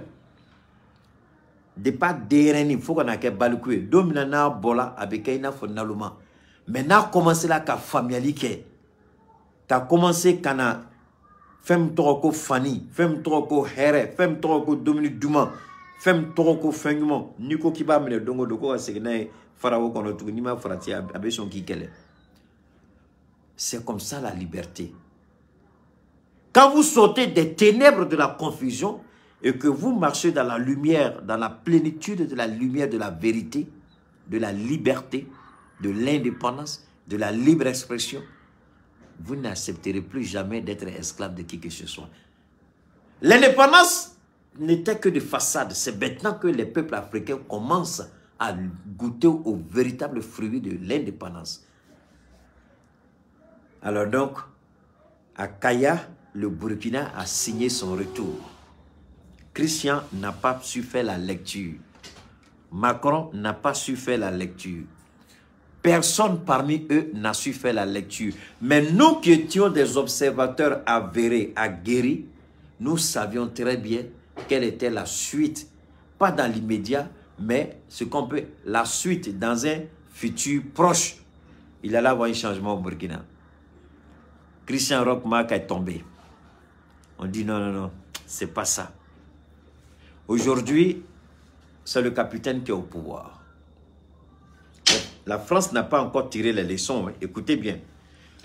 De pas dereni, il faut qu'on ait balkoué. Dominana bola avec Kaina Fonaluma. Maintenant, commencé là qu'à familialité. T'as commencé qu'à na femme trop Fanny, femme trop Here, femme trop Dominique Dumas, femme trop Fengmo, Nico Kiba mene dongo doko a segné Pharaon Kono Tunima Fratia Abeshon Kikele. C'est comme ça la liberté. Quand vous sortez des ténèbres de la confusion et que vous marchez dans la lumière, dans la plénitude de la lumière de la vérité, de la liberté, de l'indépendance, de la libre expression, vous n'accepterez plus jamais d'être esclave de qui que ce soit. L'indépendance n'était que de façade. C'est maintenant que les peuples africains commencent à goûter au véritable fruit de l'indépendance. Alors donc, à Kaya, le Burkina a signé son retour. Christian n'a pas su faire la lecture. Macron n'a pas su faire la lecture. Personne parmi eux n'a su faire la lecture. Mais nous qui étions des observateurs avérés, aguerris, nous savions très bien quelle était la suite. Pas dans l'immédiat, mais ce qu'on peut, la suite dans un futur proche. Il allait avoir un changement au Burkina. Christian Roch Marc est tombé. On dit non, non, non, c'est pas ça. Aujourd'hui, c'est le capitaine qui est au pouvoir. La France n'a pas encore tiré les leçons. Hein. Écoutez bien.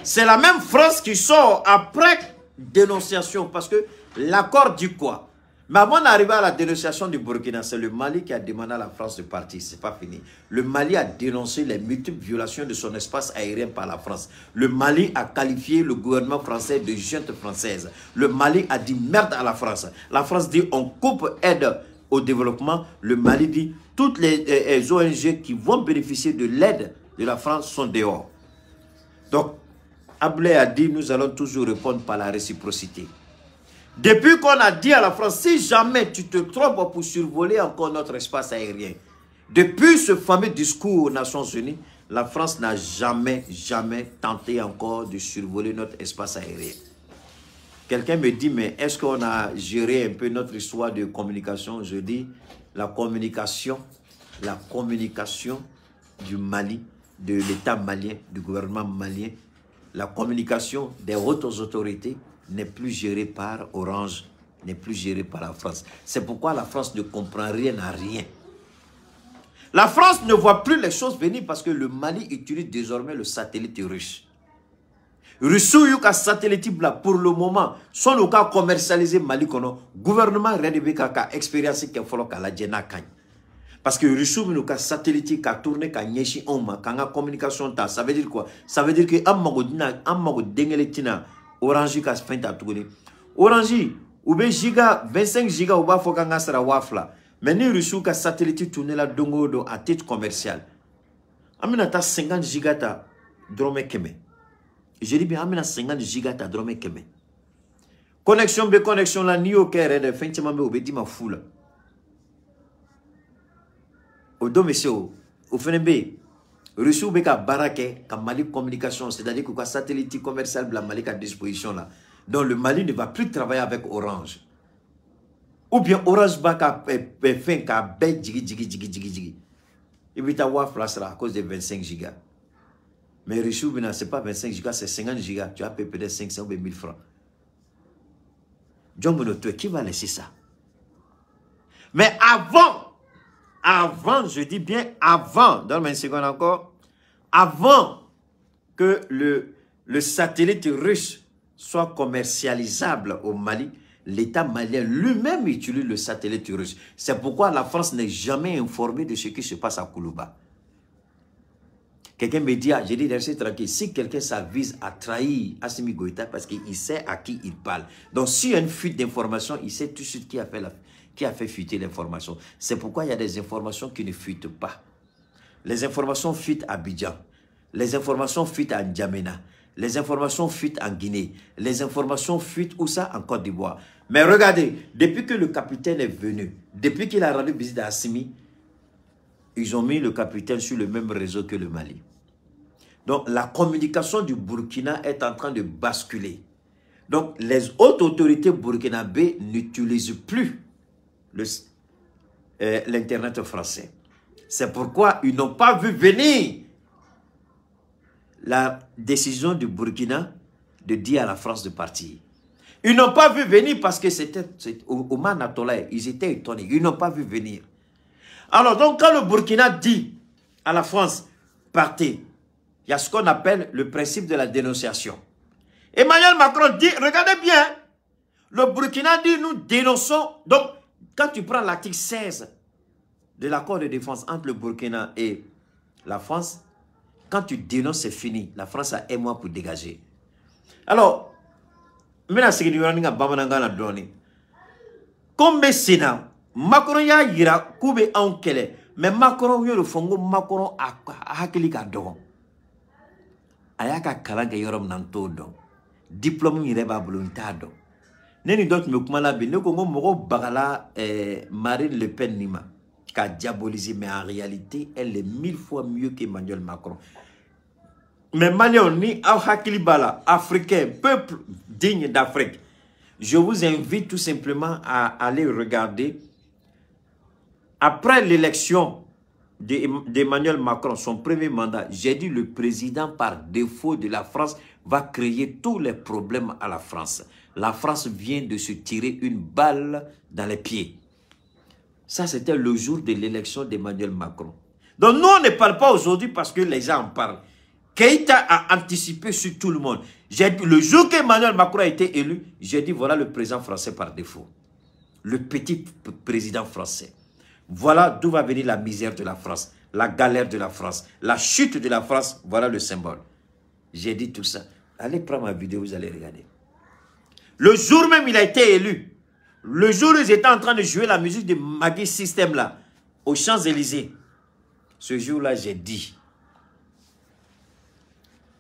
C'est la même France qui sort après dénonciation. Parce que l'accord dit quoi? Mais avant d'arriver à la dénonciation du Burkina, c'est le Mali qui a demandé à la France de partir. C'est pas fini. Le Mali a dénoncé les multiples violations de son espace aérien par la France. Le Mali a qualifié le gouvernement français de junte française. Le Mali a dit merde à la France. La France dit on coupe aide au développement. Le Mali dit toutes les ONG qui vont bénéficier de l'aide de la France sont dehors. Donc, Ablé a dit nous allons toujours répondre par la réciprocité. Depuis qu'on a dit à la France, si jamais tu te trompes pour survoler encore notre espace aérien, depuis ce fameux discours aux Nations Unies, la France n'a jamais tenté encore de survoler notre espace aérien. Quelqu'un me dit, mais est-ce qu'on a géré un peu notre histoire de communication? Je dis, la communication du Mali, de l'État malien, du gouvernement malien, la communication des hautes autorités, n'est plus géré par Orange, n'est plus géré par la France. C'est pourquoi la France ne comprend rien à rien. La France ne voit plus les choses venir parce que le Mali utilise désormais le satellite russe. Russo yuka satellite bla pour le moment, son le cas commercialisé Mali kono, gouvernement Redebe Kaka expérience qui follow kala jena kany. Parce que Russo yuka satellite ka tourner ka nyeshi oma kanga communication ta, ça veut dire quoi? Ça veut dire que amago dengeletina Orange ka fenta tuguni. Orange ou be giga 25 giga ou ba fokanga sara wafla. Mais ni Russo ka satellite tourner la dongo do à titre commercial. Amina ta 50 giga ta drome keme. Je dis bien amina 50 giga ta drome keme. Connexion be connexion la ni au kere de fentima be obedi ma foule. Odo monsieur, au FNB, reçu beka barake, comme Mali communication, c'est-à-dire que le satellite commercial de la Mali à disposition là. Donc le Mali ne va plus travailler avec Orange. Ou bien Orange va faire qu'à bête djigi. Et puis ta WAF place là à cause de 25 gigas. Mais reçu, ce n'est pas 25 gigas, c'est 50 gigas. Tu as payé peut-être 500 ou 1000 francs. John Bonoto, qui va laisser ça? Mais avant, je dis bien avant, donne-moi une seconde encore, avant que le satellite russe soit commercialisable au Mali, l'État malien lui-même utilise le satellite russe. C'est pourquoi la France n'est jamais informée de ce qui se passe à Koulouba. Quelqu'un me dit, j'ai dit, restez tranquille, si quelqu'un s'avise à trahir Assimi Goïta parce qu'il sait à qui il parle. Donc s'il y a une fuite d'informations, il sait tout de suite qui a fait fuiter l'information. C'est pourquoi il y a des informations qui ne fuitent pas. Les informations fuitent à Abidjan. Les informations fuitent à N'Djamena. Les informations fuitent en Guinée. Les informations fuitent où ça? En Côte d'Ivoire. Mais regardez, depuis que le capitaine est venu, depuis qu'il a rendu visite à Assimi, ils ont mis le capitaine sur le même réseau que le Mali. Donc la communication du Burkina est en train de basculer. Donc les hautes autorités burkinabées n'utilisent plus l'Internet français. C'est pourquoi ils n'ont pas vu venir la décision du Burkina de dire à la France de partir. Ils n'ont pas vu venir parce que c'était au Manatoulaye, ils étaient étonnés. Ils n'ont pas vu venir. Alors donc quand le Burkina dit à la France, partez, il y a ce qu'on appelle le principe de la dénonciation. Emmanuel Macron dit, regardez bien, le Burkina dit, nous dénonçons. Donc, quand tu prends l'article 16 de l'accord de défense entre le Burkina et la France, quand tu dénonces, c'est fini. La France a un mois pour dégager. Alors, maintenant, c'est que nous avons donné. Comme Sénat, Macron y a ira, Koube en kele, mais Macron y a le fongo, Macron a hakili ka dogon. Ayaka kalanga yorom nanto don. Diplôme y reba bluntado. Neni d'autres me kumala bi, ne kongo moro bagala Marine Le Pen nima. Qu'a diabolisé, mais en réalité, elle est 1000 fois mieux qu'Emmanuel Macron. Mais Malion ni hakili bala, africain, peuple digne d'Afrique. Je vous invite tout simplement à aller regarder. Après l'élection d'Emmanuel Macron, son premier mandat, j'ai dit le président par défaut de la France va créer tous les problèmes à la France. La France vient de se tirer une balle dans les pieds. Ça, c'était le jour de l'élection d'Emmanuel Macron. Donc nous, on ne parle pas aujourd'hui parce que les gens en parlent. Keïta a anticipé sur tout le monde. Le jour qu'Emmanuel Macron a été élu, j'ai dit voilà le président français par défaut. Le petit président français. Voilà d'où va venir la misère de la France, la galère de la France, la chute de la France, voilà le symbole. J'ai dit tout ça. Allez prendre ma vidéo, vous allez regarder. Le jour même il a été élu, le jour où ils étaient en train de jouer la musique de Maggie System là, aux Champs-Élysées, ce jour-là j'ai dit,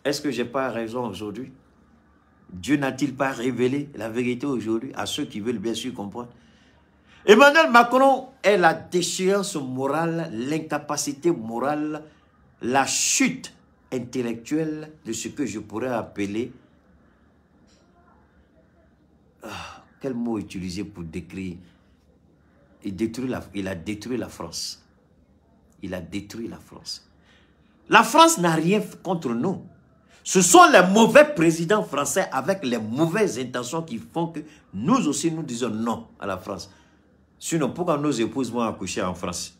est-ce que j'ai pas raison aujourd'hui? Dieu n'a-t-il pas révélé la vérité aujourd'hui à ceux qui veulent bien sûr comprendre? Emmanuel Macron est la déchéance morale, l'incapacité morale, la chute intellectuelle de ce que je pourrais appeler... quel mot utiliser pour décrire? Il a détruit la France. Il a détruit la France. La France n'a rien contre nous. Ce sont les mauvais présidents français avec les mauvaises intentions qui font que nous aussi nous disons non à la France. Sinon, pourquoi nos épouses vont accoucher en France?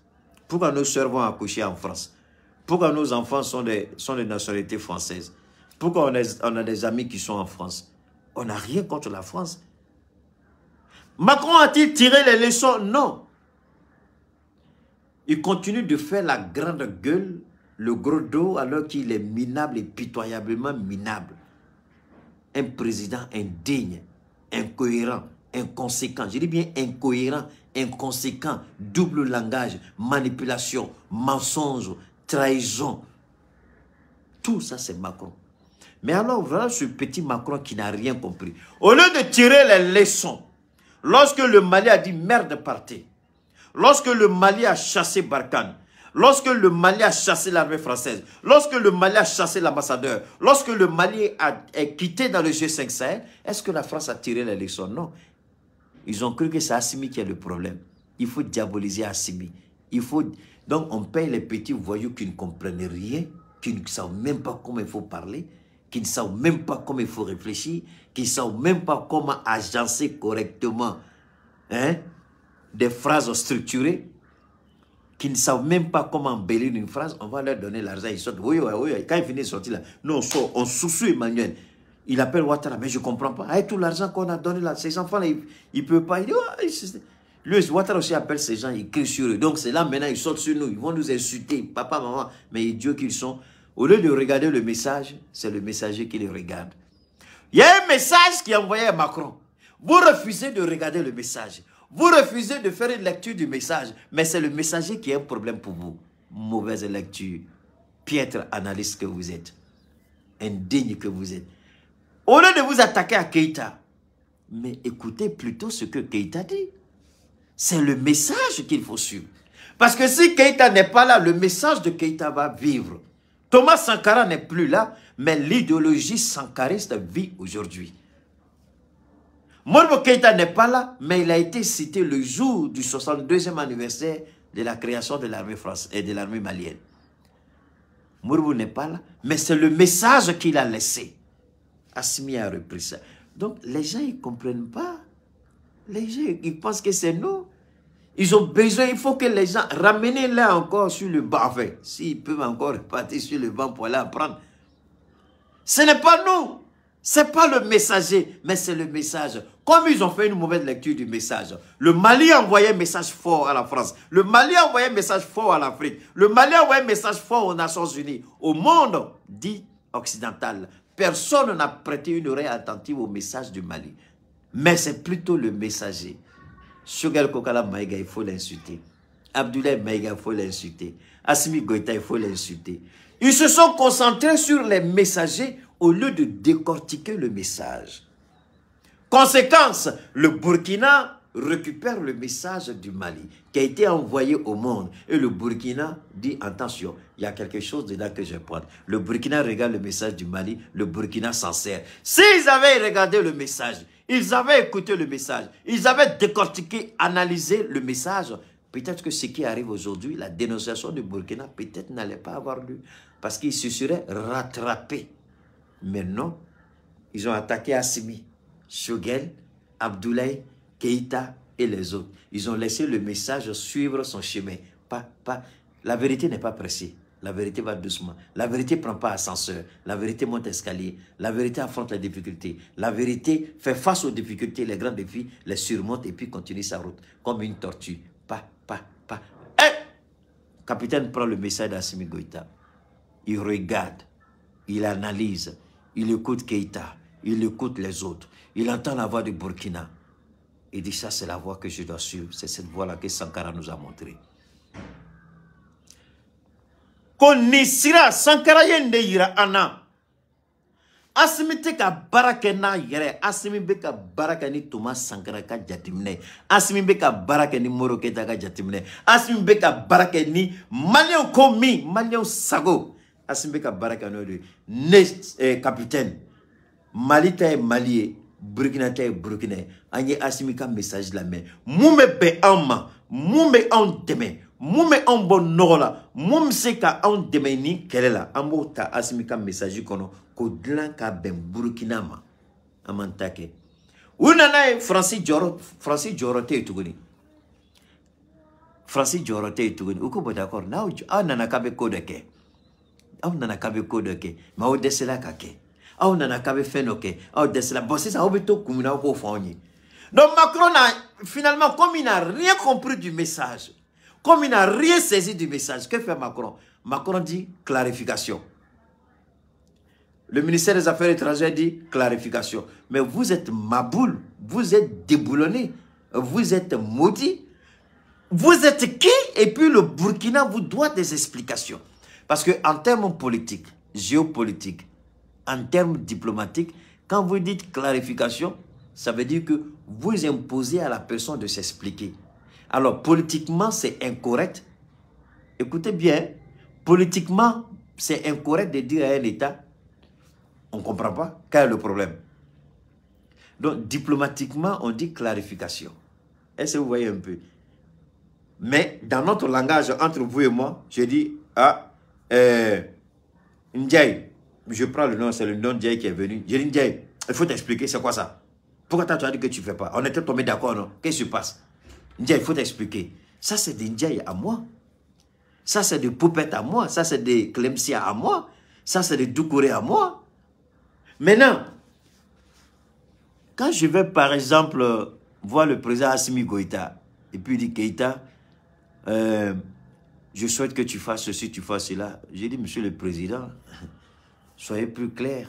Pourquoi nos soeurs vont accoucher en France? Pourquoi nos enfants sont de nationalité française? Pourquoi on a des amis qui sont en France? On n'a rien contre la France. Macron a-t-il tiré les leçons? Non. Il continue de faire la grande gueule, le gros dos, alors qu'il est minable et pitoyablement minable. Un président indigne, incohérent, inconséquent. Je dis bien incohérent, inconséquent, double langage, manipulation, mensonge, trahison. Tout ça, c'est Macron. Mais alors, voilà ce petit Macron qui n'a rien compris. Au lieu de tirer les leçons, lorsque le Mali a dit merde partez, lorsque le Mali a chassé Barkhane, lorsque le Mali a chassé l'armée française, lorsque le Mali a chassé l'ambassadeur, lorsque le Mali est quitté dans le G5 Sahel, est-ce que la France a tiré les leçons? Non. Ils ont cru que c'est Assimi qui est le problème. Il faut diaboliser Assimi. Donc on paye les petits voyous qui ne comprennent rien, qui ne savent même pas comment il faut parler, qui ne savent même pas comment il faut réfléchir, qui ne savent même pas comment agencer correctement des phrases structurées, qui ne savent même pas comment embellir une phrase. On va leur donner l'argent, ils sortent. Oui, quand ils finissent de sortir là, nous on sous Emmanuel. Il appelle Ouattara, mais je ne comprends pas. Avec tout l'argent qu'on a donné là, ces enfants-là, ils ne peuvent pas. Il dit, lui, Ouattara aussi appelle ces gens, il crie sur eux. Donc c'est là maintenant, ils sortent sur nous, ils vont nous insulter, papa, maman, mais idiots qu'ils sont. Au lieu de regarder le message, c'est le messager qui le regarde. Il y a un message qui est envoyé à Macron. Vous refusez de regarder le message. Vous refusez de faire une lecture du message. Mais c'est le messager qui est un problème pour vous. Mauvaise lecture. Piètre analyste que vous êtes. Indigne que vous êtes. Au lieu de vous attaquer à Keïta, mais écoutez plutôt ce que Keïta dit. C'est le message qu'il faut suivre. Parce que si Keïta n'est pas là, le message de Keïta va vivre. Thomas Sankara n'est plus là, mais l'idéologie sankariste vit aujourd'hui. Modibo Keïta n'est pas là, mais il a été cité le jour du 62e anniversaire de la création de l'armée française et de l'armée malienne. Modibo n'est pas là, mais c'est le message qu'il a laissé. Assimi a repris ça. Donc les gens, ils ne comprennent pas. Les gens, ils pensent que c'est nous. Ils ont besoin, il faut que les gens, ramenez-les encore sur le banc. Enfin, s'ils peuvent encore repartir sur le banc pour aller apprendre. Ce n'est pas nous. Ce n'est pas le messager, mais c'est le message. Comme ils ont fait une mauvaise lecture du message. Le Mali a envoyé un message fort à la France. Le Mali a envoyé un message fort à l'Afrique. Le Mali a envoyé un message fort aux Nations Unies. Au monde dit occidental. Personne n'a prêté une oreille attentive au message du Mali. Mais c'est plutôt le messager. Choguel Kokala Maïga, il faut l'insulter. Abdoulaye Maïga, il faut l'insulter. Assimi Goïta, il faut l'insulter. Ils se sont concentrés sur les messagers au lieu de décortiquer le message. Conséquence, le Burkina récupère le message du Mali qui a été envoyé au monde. Et le Burkina dit, attention, il y a quelque chose dedans que je vais prendre. Le Burkina regarde le message du Mali, le Burkina s'en sert. S'ils avaient regardé le message, ils avaient écouté le message, ils avaient décortiqué, analysé le message, peut-être que ce qui arrive aujourd'hui, la dénonciation du Burkina, peut-être n'allait pas avoir lieu. Parce qu'ils se seraient rattrapés. Mais non, ils ont attaqué Assimi, Choguel, Abdoulaye, Keïta et les autres. Ils ont laissé le message suivre son chemin. La vérité n'est pas pressée. La vérité va doucement. La vérité ne prend pas ascenseur. La vérité monte escalier. La vérité affronte les difficultés. La vérité fait face aux difficultés, les grands défis, les surmonte et puis continue sa route. Comme une tortue. Capitaine prend le message d'Assimi Goïta. Il regarde. Il analyse. Il écoute Keïta. Il écoute les autres. Il entend la voix du Burkina. Il dit, ça c'est la voie que je dois suivre. C'est cette voie-là que Sankara nous a montré. Konisira Sankara yende yira ana. Assimi te ka baraka na yere. Assimi be ka baraka ni Thomas Sankara ka jatimne. Assimi be ka baraka ni Moro Keita ka jatimne. Assimi be ka baraka ni Malion Komi, Malion Sago. Assimi be ka baraka no de ne capitaine. Mali ta Mali, Burkina ta Burkina. Anye Assimi ka message la mais moume be amma, moume on deme. Moume en bon nola, moume se ka on deme ni kelela. Ambo ta Assimi ka message kono ko dlan ka ben Burkina ma. Amantake. Unana Francis Joro te tuguni. Francis Joro te tuguni. Uko bo d'accord. Na nana kabe kodeke. Au nana kabe kodeke. Ma o desela kake. Au nana kabe fenoke. Au desela bosser ça obeto kumina ko foni. Donc Macron a finalement comme il n'a rien compris du message. Comme il n'a rien saisi du message, que fait Macron? Macron dit clarification. Le ministère des Affaires étrangères dit clarification. Mais vous êtes maboule, vous êtes déboulonné, vous êtes maudit. Vous êtes qui? Et puis le Burkina vous doit des explications. Parce qu'en termes politiques, géopolitiques, en termes diplomatiques, quand vous dites clarification, ça veut dire que vous imposez à la personne de s'expliquer. Alors, politiquement, c'est incorrect. Écoutez bien, politiquement, c'est incorrect de dire à un État, on ne comprend pas, quel est le problème. Donc, diplomatiquement, on dit clarification. Est-ce que vous voyez un peu? Mais, dans notre langage, entre vous et moi, je dis, Ndiaye, je prends le nom, c'est le nom Ndiaye qui est venu. Je dis, Ndiaye, il faut t'expliquer, c'est quoi ça? Pourquoi tu as dit que tu ne fais pas? On était tombé d'accord, non? Qu'est-ce qui se passe? Ndiaye, il faut t'expliquer. Ça, c'est des Ndiaye à moi. Ça, c'est des Poupettes à moi. Ça, c'est des Clemsia à moi. Ça, c'est des Doucouré à moi. Maintenant, quand je vais, par exemple, voir le président Assimi Goïta, et puis il dit, Keïta, je souhaite que tu fasses ceci, tu fasses cela. J'ai dit, monsieur le président, soyez plus clair.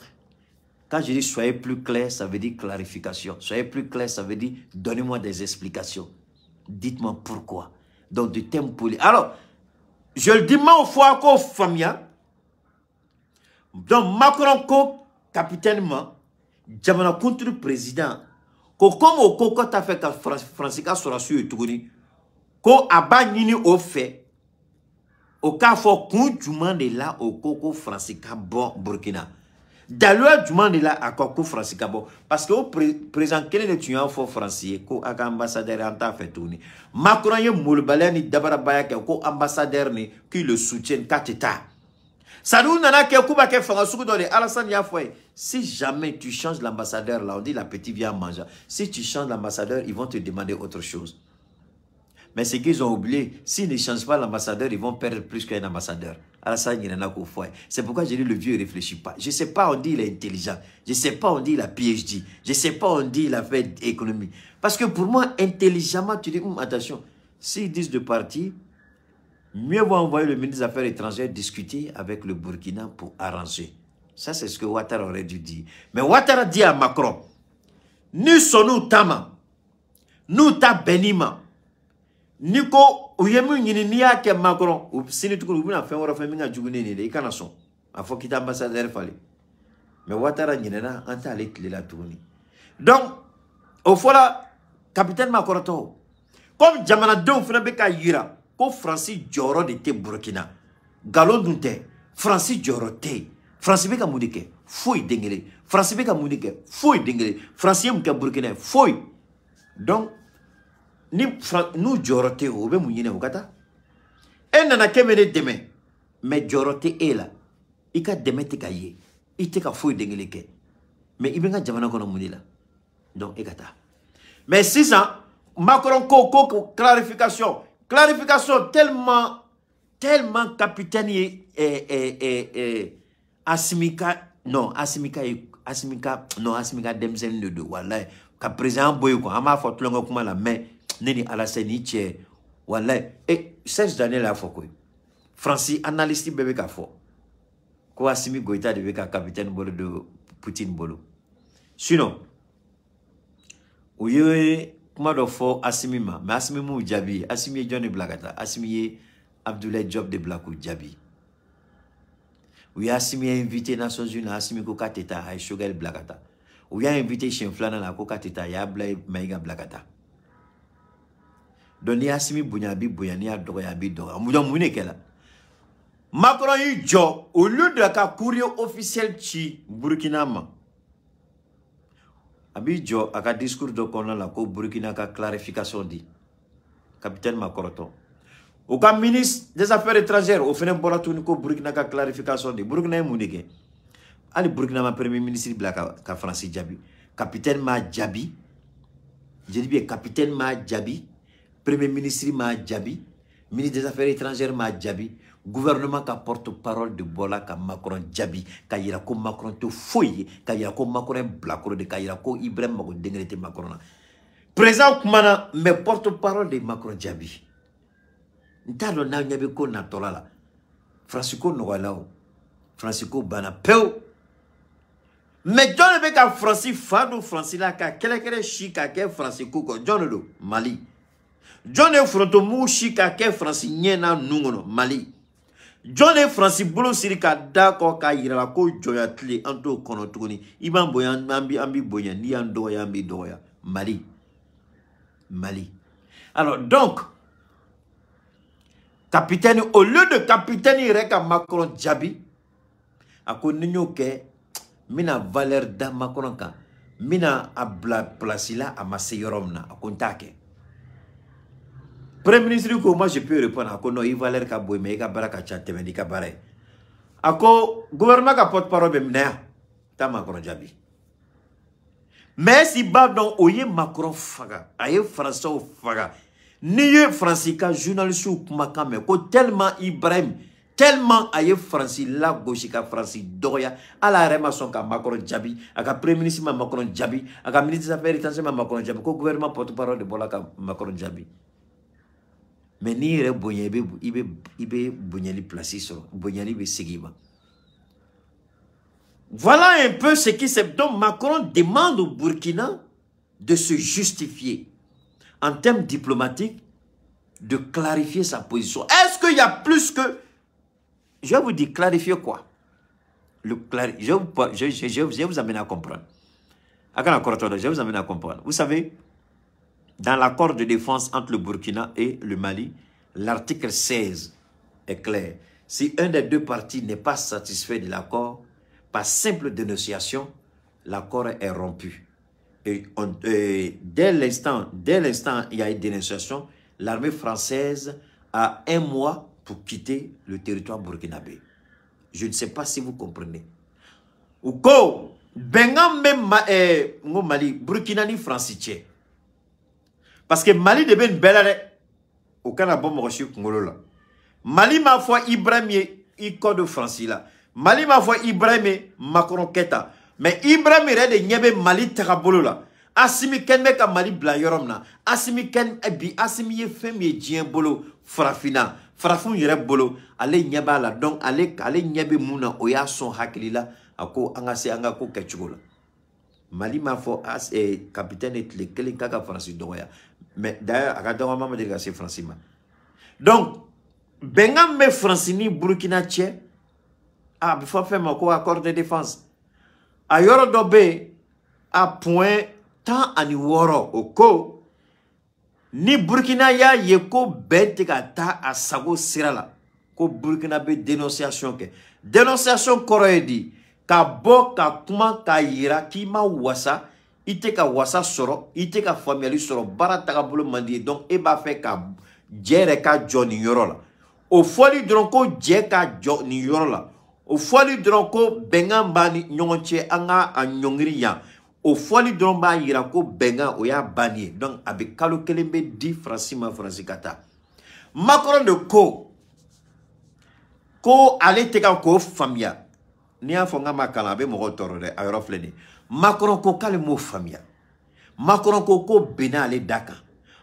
Quand je dis soyez plus clair, ça veut dire clarification. Soyez plus clair, ça veut dire donnez-moi des explications. Dites-moi pourquoi. Donc, du thème politique. Alors, je le dis, moi, au fois qu'au famia, donc, Macron, capitainement, jamana contre le président, comme au coco t'a fait que Francisca sera sur le tourni, ko aba nini au fait, au cas fort qu'on demande là au coco Francisca bon Burkina. D'ailleurs, demande là à coco Francisca bon, parce que au président quel est tu as fort français, ko aga ambassadeur en ta fait tourner. Macron y moulbalé ni dabara baya ko ambassadeur ni qui le soutiennent kateta. Ça nous nana ke kuba ke fanga dans les Alassane Yafoy. Si jamais tu changes l'ambassadeur là, on dit la petite vient manger. Si tu changes l'ambassadeur, ils vont te demander autre chose. Mais ce qu'ils ont oublié, s'ils ne changent pas l'ambassadeur, ils vont perdre plus qu'un ambassadeur. Alassane il y en a qu'au foyer. C'est pourquoi j'ai dit le vieux ne réfléchit pas. Je ne sais pas, on dit il est intelligent. Je ne sais pas, on dit il a PhD. Je ne sais pas, on dit il a fait économie. Parce que pour moi, intelligemment, tu dis, attention, s'ils disent de partir, mieux vaut envoyer le ministre des Affaires étrangères discuter avec le Burkina pour arranger. Ça, c'est ce que Ouattara aurait dû dire. Mais Ouattara dit à Macron, nous sommes tama, nous ta benima, Nico, ou yemu ni ya ke Macron, ou sini tukuru bina fait on refait minga jugune ni de ikanason. A faut qu'il ambassadeur fallait. Mais Ouattara ni na anta aller la tourner. Donc, au fond là, capitaine Macron, comme Jamana Don Fnabeka Yira, ko Francis Joro de te Burkina. Galon dunte, Francis Joro te. Francis beka moudike, fouille dengele. Francis beka moudike, fouille dengele. Francis mka Burkina, fouille. Donc, nous Joro te oube mouyine okata. En nana kemene deme. Mais Joro te e la. Ika deme te kaye. Ite ka fouille dengele ke. Mais ibenga jamana kono moudila. Donc, ekata. Mais si ça, Macron ko clarification. Clarification tellement capitaine Asimika Demzen de wallahi ka président boy ko ama fa tlonga kuma la mais neni Alassane Tché wallahi et 16 années la fo ko Francis analyste bébé ka fo ko Assimi Goïta de ka capitaine bolo de Poutine bolo sinon ouye kuma do fo Assimi ma mais Assimi mu jabi Assimi Johnny Blagata Assimi Abdoulaye Diop de Blakou jabi oui Assimi a invité Nations Unies Assimi ko kateta ay Shogel Blagata oui a invité Chenflana la ko kateta ya Blay Maïga Blagata doni Assimi bunyabi buyani a doyabi doya mu don mune kela Macron yi jo au lieu de la courrier officiel chi Burkina ma Abidjo a discours de Kona la ko Burkina ka clarification dit capitaine Macron au cas ministre des affaires étrangères au final Boratuni ko Burkina ka clarification dit Burkina munike ali Burkina ma premier ministre Blaka ka Francis Djabi capitaine ma Djabi je dis bien capitaine ma Djabi premier ministre ma Djabi ministre des affaires étrangères ma Djabi gouvernement ka porte-parole de Bola ka Macron Djabi ka yira ko Macron to foye ka yira ko Macron blakoro de ka yira ko Ibrahim Mago dengrete Macron présent kumana mais porte-parole de Macron Djabi ntalo na nyabe ko na tolala Francisco Nogalao Francisco bana peu mais John be ka Francis fado Francis la ka kele chika ke Francisco ko John lo Mali John e fronto mu chika ke Francis nyena nungono Mali John e Francis bolo sirika dako ka yira ko joya tli anto kono tugoni iban boyan ambi boyan ni ando ya ambi doya Mali alors donc capitaine, au lieu de capitaine, il reste à Macron Djabi. A ko ninyo ke, mina valeur da Macron ka. Mina abla place là à ma seyoromna, a kontake. Premier ministre, moi je peux répondre à ko non, il valeur ka boy, mais il ka baraka chate, mais il ka bare. A ko gouvernement ka porte-parole bemnea, ta Macron Djabi. Mais si badon oye Macron faga, aye François faga. Niye Francika journaliste ou kumakame ko tellement Ibrahim tellement aye Franci la gauche ka Franci doya ala rema son ka Macron Djabi aka premier ministre Macron Djabi aka ministre des affaires étrangères Macron Djabi ko gouvernement porte-parole de Bolaka Macron Djabi. Mais ni re bonyebe ibe bonyali place sur bonyali be seguiba. Voilà un peu ce qui c'est. Donc Macron demande au Burkina de se justifier en termes diplomatiques, de clarifier sa position. Est-ce qu'il y a plus que... Je vais vous dire, clarifier quoi? Je vais vous amener à comprendre. Je vais vous amener à comprendre. Vous savez, dans l'accord de défense entre le Burkina et le Mali, l'article 16 est clair. Si un des deux parties n'est pas satisfait de l'accord, par simple dénonciation, l'accord est rompu. Et dès l'instant il y a une dénonciation, l'armée française a 1 mois pour quitter le territoire burkinabé. Je ne sais pas si vous comprenez. Ou quoi, Bengam même Mali, Burkina ni Francitien. Parce que Mali de ben belare au Canada Morochi Congolo. Mali ma foi Ibrahim i code Franci là. Mali ma foi Ibrahim Macron Keta. Mais Ibrahim est de Nyebe Mali Takabolo là. Asimi ken me ka Mali bla yorom na. Asimi ken ebi asimi ye fem ye dien bolo frafina. Frafun yere bolo ale nyeba la donc ale nyebe muna oya son hakili la ako angase angako kechugo la. Mali ma fo as capitaine et le kelen kaka Francis doya. Mais d'ailleurs akadoma mama de c'est Francima. Donc bengam me Francini Burkina Tché a faut faire mako accord de défense. A yoro dobe a point tant ani woro oko ni Burkina ya yeko bete ka ta a sago sirala ko Burkina be dénonciation ke dénonciation koroedi ka bo ka kuma ka yira ki ma wasa ite ka wasa soro ite ka family soro bara ta bolo mandi donc e ba fait ka jere ka joni yoro la o foli dron ko je ka joni yoro la o foli dron ko bengamba ni nyonche anga a nyongiri ya o foli dron ba yira ko benga o ya bani donc avec kalo kelembe di francima francikata Macron de ko ale te ka ko famia ni a fonga makala be mo toro de ayro fleni Macron ko kale mo famia Macron ko benale daka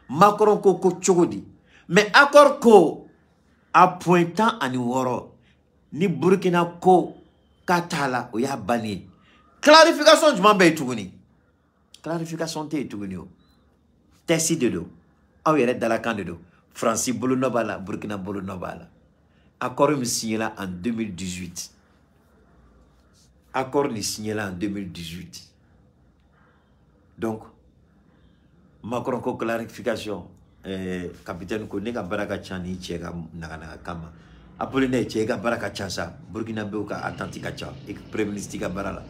Macron ko chogodi mais accord ko a pointant ani woro ni Burkina ko katala o ya bani clarification du mambe tuguni clarification te tuguni o tesi de do aw yere dala kan de do Francis bolo nobala Burkina bolo nobala accord mi signé là en 2018 accord ni signé là en 2018 donc Macron ko clarification capitaine ko ne ka baraka chani chega naga kama Apolline chega baraka chasa Burkina be ka atlantika cha et premier ministre ka barala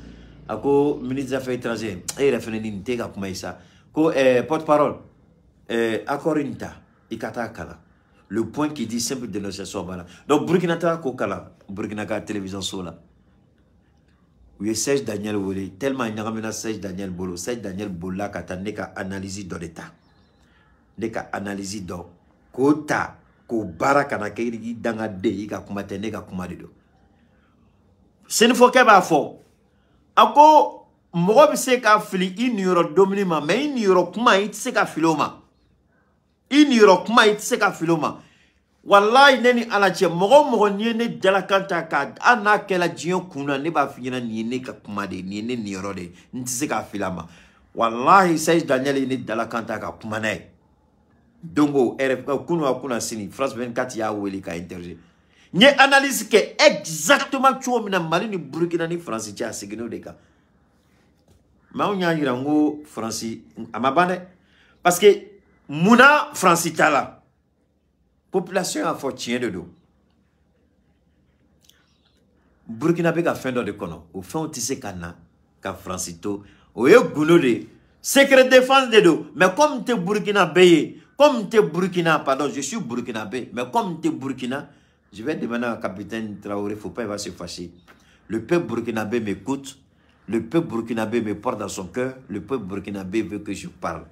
ako ministre des affaires étrangères et référendum te ka kuma isa ko porte-parole accord inta ikata kala le point qui dit simple dénonciation bala donc Burkina ta ko kala Burkina ka télévision sola oui Serge Daniel Wole tellement nyagamena Serge Daniel Bolo Serge Daniel Bola ka ta ne ka analyse de l'état ne ka analyse do kota ko baraka na keiri danga de ka kuma te ne ka kuma de do sen fo ke ba fo ako mo bi se ka fili iniro dominima mais iniro kuma it se ka filoma iniro kuma it se ka filoma wallahi neni ala che mo ni ne dala kanta ka ana kela jion kuna ne ba fina ni ne ka kuma de ni ne niro de nti se ka filama wallahi Serge Daniel ni dala kanta ka kuma ne dongo RF kuna sini France 24 ya weli ka interview ni analyse que exactement tu mina Mali ni Burkina ni France tia sigino de ka ma onya yirango France amabane parce que muna France tala population a fort tien de dos. Burkina Faso a fait de kono. Au fond, tu sais kana, ka Francito. Au yé gounode. Secret défense de dos. Mais comme tu es Burkinabé, comme tu es Burkina, pardon, je suis Burkinabé, mais comme tu es Burkina, je vais demander au capitaine Traoré, il ne faut pas, il va se fâcher. Le peuple burkinabé m'écoute, le peuple burkinabé me porte dans son cœur, le peuple burkinabé veut que je parle.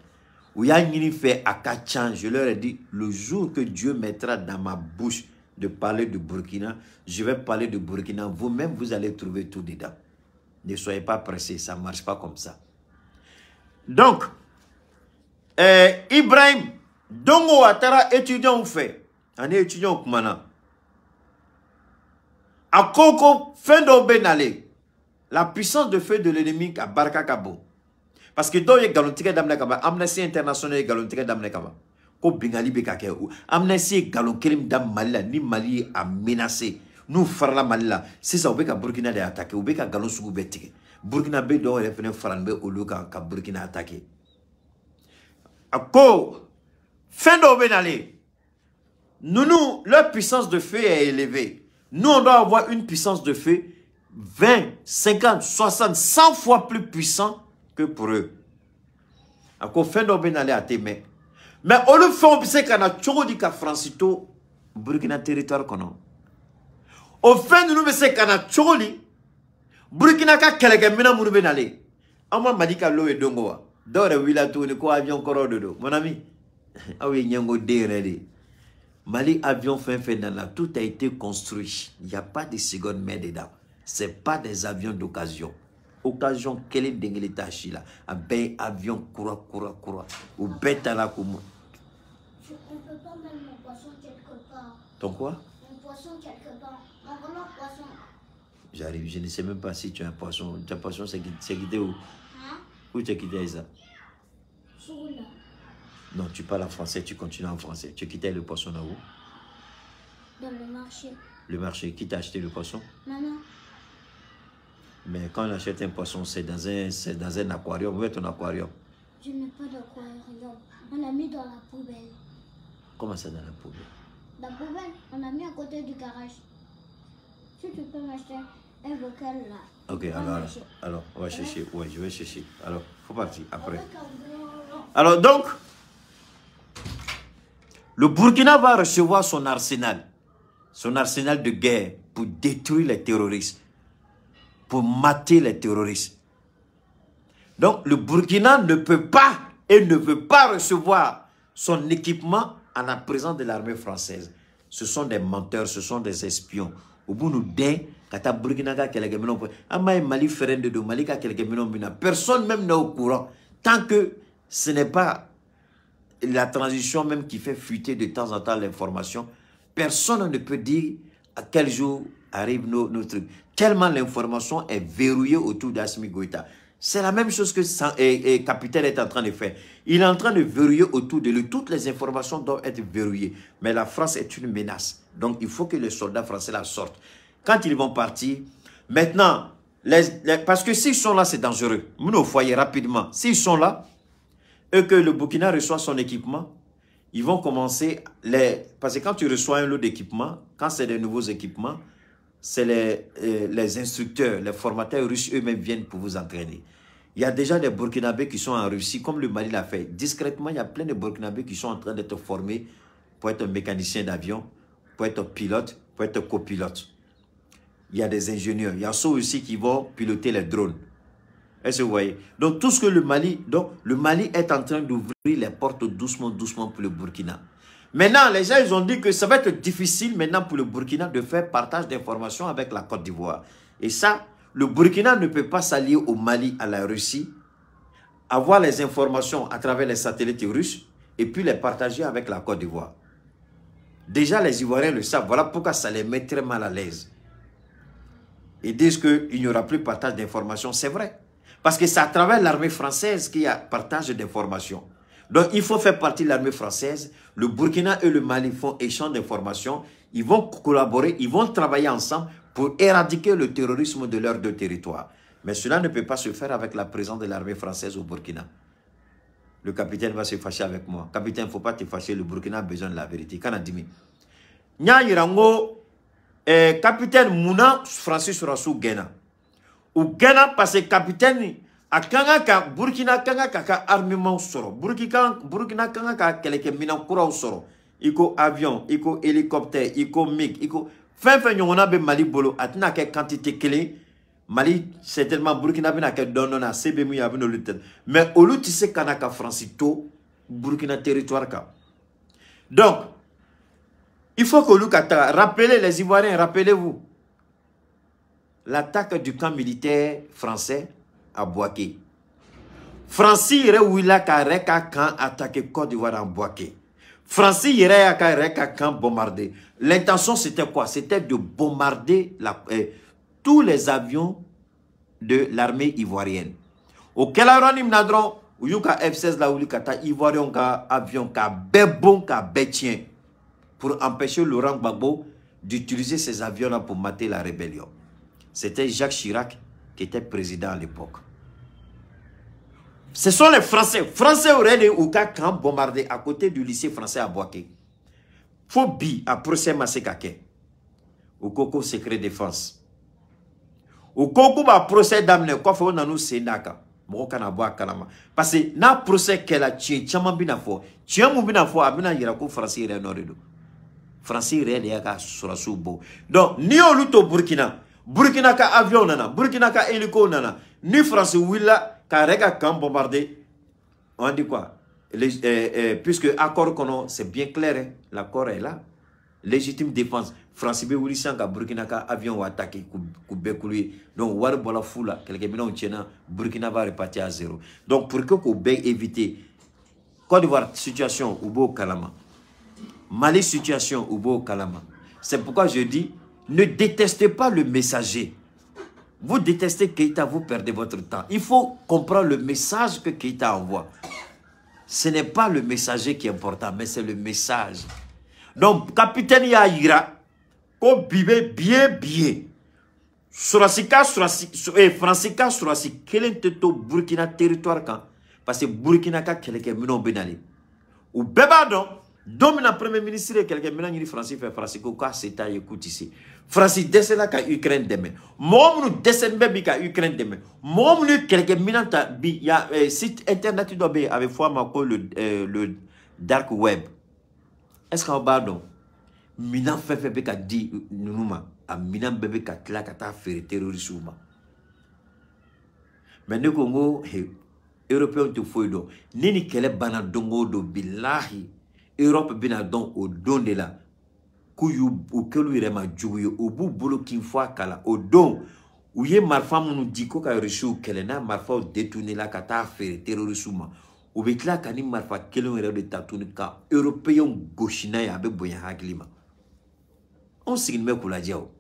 Où y a une fait à Kachan, je leur ai dit, le jour que Dieu mettra dans ma bouche de parler de Burkina, je vais parler de Burkina, vous-même vous allez trouver tout dedans. Ne soyez pas pressés, ça ne marche pas comme ça. Donc, Ibrahim, Dongo Atara, étudiant ou fait, on est étudiant au Kumana. À Koko, fin d'Obenale, la puissance de feu de l'ennemi à Barka Kabo. Parce que dans les galontiques d'Amnekaba, Amnesty International galontiques d'Amnekaba, Ko Bengali Bekake ou Amnesty Galonkerim d'Am Malila, ni Mali a menacé. Nous farla Malila, c'est ça, Obeka Burkina de attaqué, Obeka Galon Sougou Betike. Burkina Be do refene Faranbe au Luka ka Burkina attaqué. Ako, fin d'Obenale, nous, leur puissance de feu est élevée. Nous, on doit avoir une puissance de feu 20, 50, 60, 100 fois plus puissant que pour eux. Ako fin d'Obenale à tes mains. Mais on le fait, on sait qu'on a toujours dit qu'à Francito, Burkina territoire qu'on a. Au fin de nous, on sait qu'on a toujours dit, Burkina ka Kelegamina Moubenale. Ama Madika Lo et Dongoa. Dore Wilato, ne quoi avion corododo. Mon ami, ah oui, Nyango Déré. Mali avion fait dans la, tout a été construit. Il n'y a pas de seconde main dedans. Ce n'est pas des avions d'occasion. Occasion, quelle est l'état là? Un avion coura. Ou bête à la cour. On ne peut pas mettre mon poisson quelque part. Ton quoi? Mon poisson quelque part. Mon grand poisson. J'arrive, je ne sais même pas si tu as un poisson. Tu as un poisson, c'est quitté où? Hein? Où tu as quitté ça? Soula. Non, tu parles en français, tu continues en français. Tu quittais le poisson là où? Dans le marché. Le marché, qui t'a acheté le poisson? Maman. Mais quand on achète un poisson, c'est dans un aquarium. Où est ton aquarium? Je n'ai pas d'aquarium. On l'a mis dans la poubelle. Comment ça dans la poubelle? La poubelle, on l'a mis à côté du garage. Si tu peux m'acheter un bocal là. Ok, alors, on va chercher. Oui, je vais chercher. Alors, il faut partir après. Avec un blanc. Alors donc, le Burkina va recevoir son arsenal de guerre pour détruire les terroristes, pour mater les terroristes. Donc le Burkina ne peut pas et ne veut pas recevoir son équipement en la présence de l'armée française. Ce sont des menteurs, ce sont des espions. Au bout nous d'un, kata Burkina ka quelques millions, ama Mali ferait de Mali ka quelques millions, personne même n'est au courant tant que ce n'est pas la transition même qui fait fuiter de temps en temps l'information. Personne ne peut dire à quel jour arrive nos trucs. Tellement l'information est verrouillée autour d'Assimi Goïta. C'est la même chose que Capitaine est en train de faire. Il est en train de verrouiller autour de lui. Toutes les informations doivent être verrouillées. Mais la France est une menace. Donc il faut que les soldats français la sortent. Quand ils vont partir, maintenant, parce que s'ils sont là, c'est dangereux. Nous, au foyer, rapidement. S'ils sont là, et que le Burkina reçoit son équipement, ils vont commencer parce que quand tu reçois un lot d'équipements, quand c'est des nouveaux équipements, c'est les instructeurs, les formateurs russes eux-mêmes viennent pour vous entraîner. Il y a déjà des Burkinabés qui sont en Russie, comme le Mali l'a fait. Discrètement, il y a plein de Burkinabés qui sont en train d'être formés pour être mécanicien d'avion, pour être pilote, pour être copilote. Il y a des ingénieurs. Il y a ceux aussi qui vont piloter les drones. Est-ce que vous voyez? Donc, tout ce que le Mali est en train d'ouvrir les portes doucement pour le Burkina. Maintenant, les gens, ils ont dit que ça va être difficile maintenant pour le Burkina de faire partage d'informations avec la Côte d'Ivoire. Et ça, le Burkina ne peut pas s'allier au Mali, à la Russie, avoir les informations à travers les satellites russes et puis les partager avec la Côte d'Ivoire. Déjà, les Ivoiriens le savent. Voilà pourquoi ça les met très mal à l'aise. Ils disent qu'il n'y aura plus de partage d'informations. C'est vrai. Parce que c'est à travers l'armée française qu'il y a partage d'informations. Donc, il faut faire partie de l'armée française. Le Burkina et le Mali font échange d'informations. Ils vont collaborer, ils vont travailler ensemble pour éradiquer le terrorisme de leurs deux territoires. Mais cela ne peut pas se faire avec la présence de l'armée française au Burkina. Le capitaine va se fâcher avec moi. Capitaine, il ne faut pas te fâcher. Le Burkina a besoin de la vérité. Qu'en a dit? nya yirango capitaine Mouna Francis Sourassou Gena. Ou Gena parce que capitaine a kanga ka Burkina kanga ka armement soro. Burkina kanga ka keleke minan kura soro. Iko avion, iko hélicoptère, iko MiG, iko fin nyona be Mali bolo atina ke quantité clé. Mali certainement Burkina bina ke donnona CBMU ya bino lutte. Mais olu tisse kanaka Francito Burkina territoire ka. Donc il faut que Lukata rappelez les Ivoiriens, rappelez-vous l'attaque du camp militaire français à Bouaké. Francis irait où il a reka camp attaqué Côte d'Ivoire en Bouaké. Francis irait à reka camp bombardé. L'intention c'était quoi? C'était de bombarder tous les avions de l'armée ivoirienne. Au Kelaron Nadron, où il y a F-16 là où il y a Ivoirien avion qui a bon qui a bétien pour empêcher Laurent Gbagbo d'utiliser ces avions-là pour mater la rébellion. C'était Jacques Chirac qui était président à l'époque. Ce sont les Français. Français auraient eu camp bombardé à côté du lycée français à Bouaké. Faut bi à procès Massekake. Au Coco secret défense. Au Coco va procès d'amener quoi faut nous sénaka. Parce que na procès qu'elle a tué chaman binafo. Tiamu binafo abina yirako français renoredo. Français réel Sourassou bo. Donc ni au luto Burkina. Burkina ka avion nana, Burkina ka hélico nana, ni France willa ka rega camp bombardé. On dit quoi? Puisque accord qu'on c'est bien clair, hein? L'accord est là. Légitime défense. France be wili sanka Burkina ka avion ou attaqué Koubekouli. Donc war bola foula, quelqu'un binon tiena Burkina va repartir à zéro. Donc pour que Koubek éviter Côte d'Ivoire situation ou beau Kalama. Mali situation ou beau Kalama. C'est pourquoi je dis ne détestez pas le messager. Vous détestez Keïta, vous perdez votre temps. Il faut comprendre le message que Keïta envoie. Ce n'est pas le messager qui est important, mais c'est le message. Donc, capitaine Yaïra, ko bibe bien. Sourassika, Francika, Sourassi, quel teto Burkina territoire quand? Parce que Burkina ka keleke minon benali. Ou bebadon, domina premier ministre quelqu'un minon ni Francis fait Francico ka c'est à écoute ici. Francis descend ka Ukraine demain. Moi nous descend bébé ka Ukraine demain. Moi nous quelqu'un minon ta bi ya site internet doit be avec foi ma le dark web. Est-ce qu'on pardon? Minan fait ka di nunuma a minan bébé ka tla ka ta faire terrorisme. Mais ne Congo européen te foido nini kele bana dongo do billahi Europe bina don o don de la kuyu o kelu irema juguyo o bu bolo kin fo kala o don ou ye marfa munu diko ka reçu kele na marfa o détourner la ka ta faire terrorisme o be kla kani marfa kelu ire de tatuni ka européen gauchina ya be boya haklima on signe me kula diao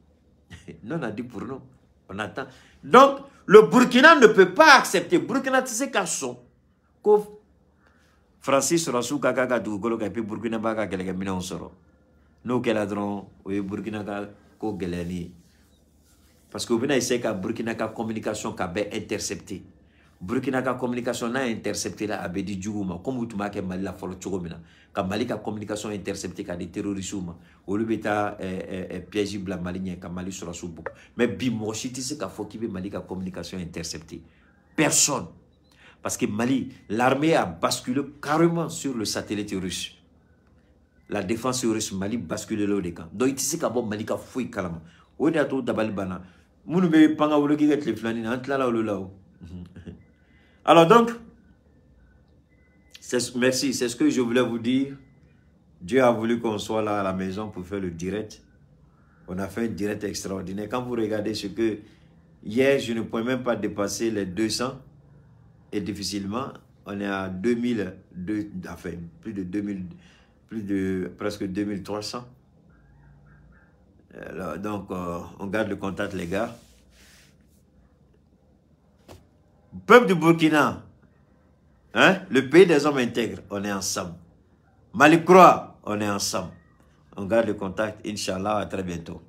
non a dit pour nous on attend. Donc le Burkina ne peut pas accepter Burkina tise ka son ko Francis Sourassou kaka du golo ka pi Burkina ba ka keleke minon soro no kela dron o Burkina ka ko geleni parce que bina essayer ka Burkina ka communication ka be intercepté Burkina ka communication na intercepté la abedi djuguma comme tu ma ke Mali la folo chogomina ka Mali ka communication intercepté ka des terrorisme o lu beta piège bla malien ka Mali Sourassou bok mais bi mo chiti se ka fo ki be Mali ka communication intercepté personne. Parce que Mali, l'armée a basculé carrément sur le satellite russe. La défense russe, Mali basculé là des camps. Donc, il sait qu'à Mali a fouillé carrément. Au détour d'Abalibana, nous ne pas le qui est les flanines, entre là ou là. Alors donc, merci, c'est ce que je voulais vous dire. Dieu a voulu qu'on soit là à la maison pour faire le direct. On a fait un direct extraordinaire. Quand vous regardez ce que hier, je ne pouvais même pas dépasser les 200. Et difficilement, on est à 2000, enfin, plus de 2000, presque 2300. Alors, donc, on garde le contact, les gars. Peuple du Burkina, hein, le pays des hommes intègres, on est ensemble. Mali Croix, on est ensemble. On garde le contact, Inch'Allah, à très bientôt.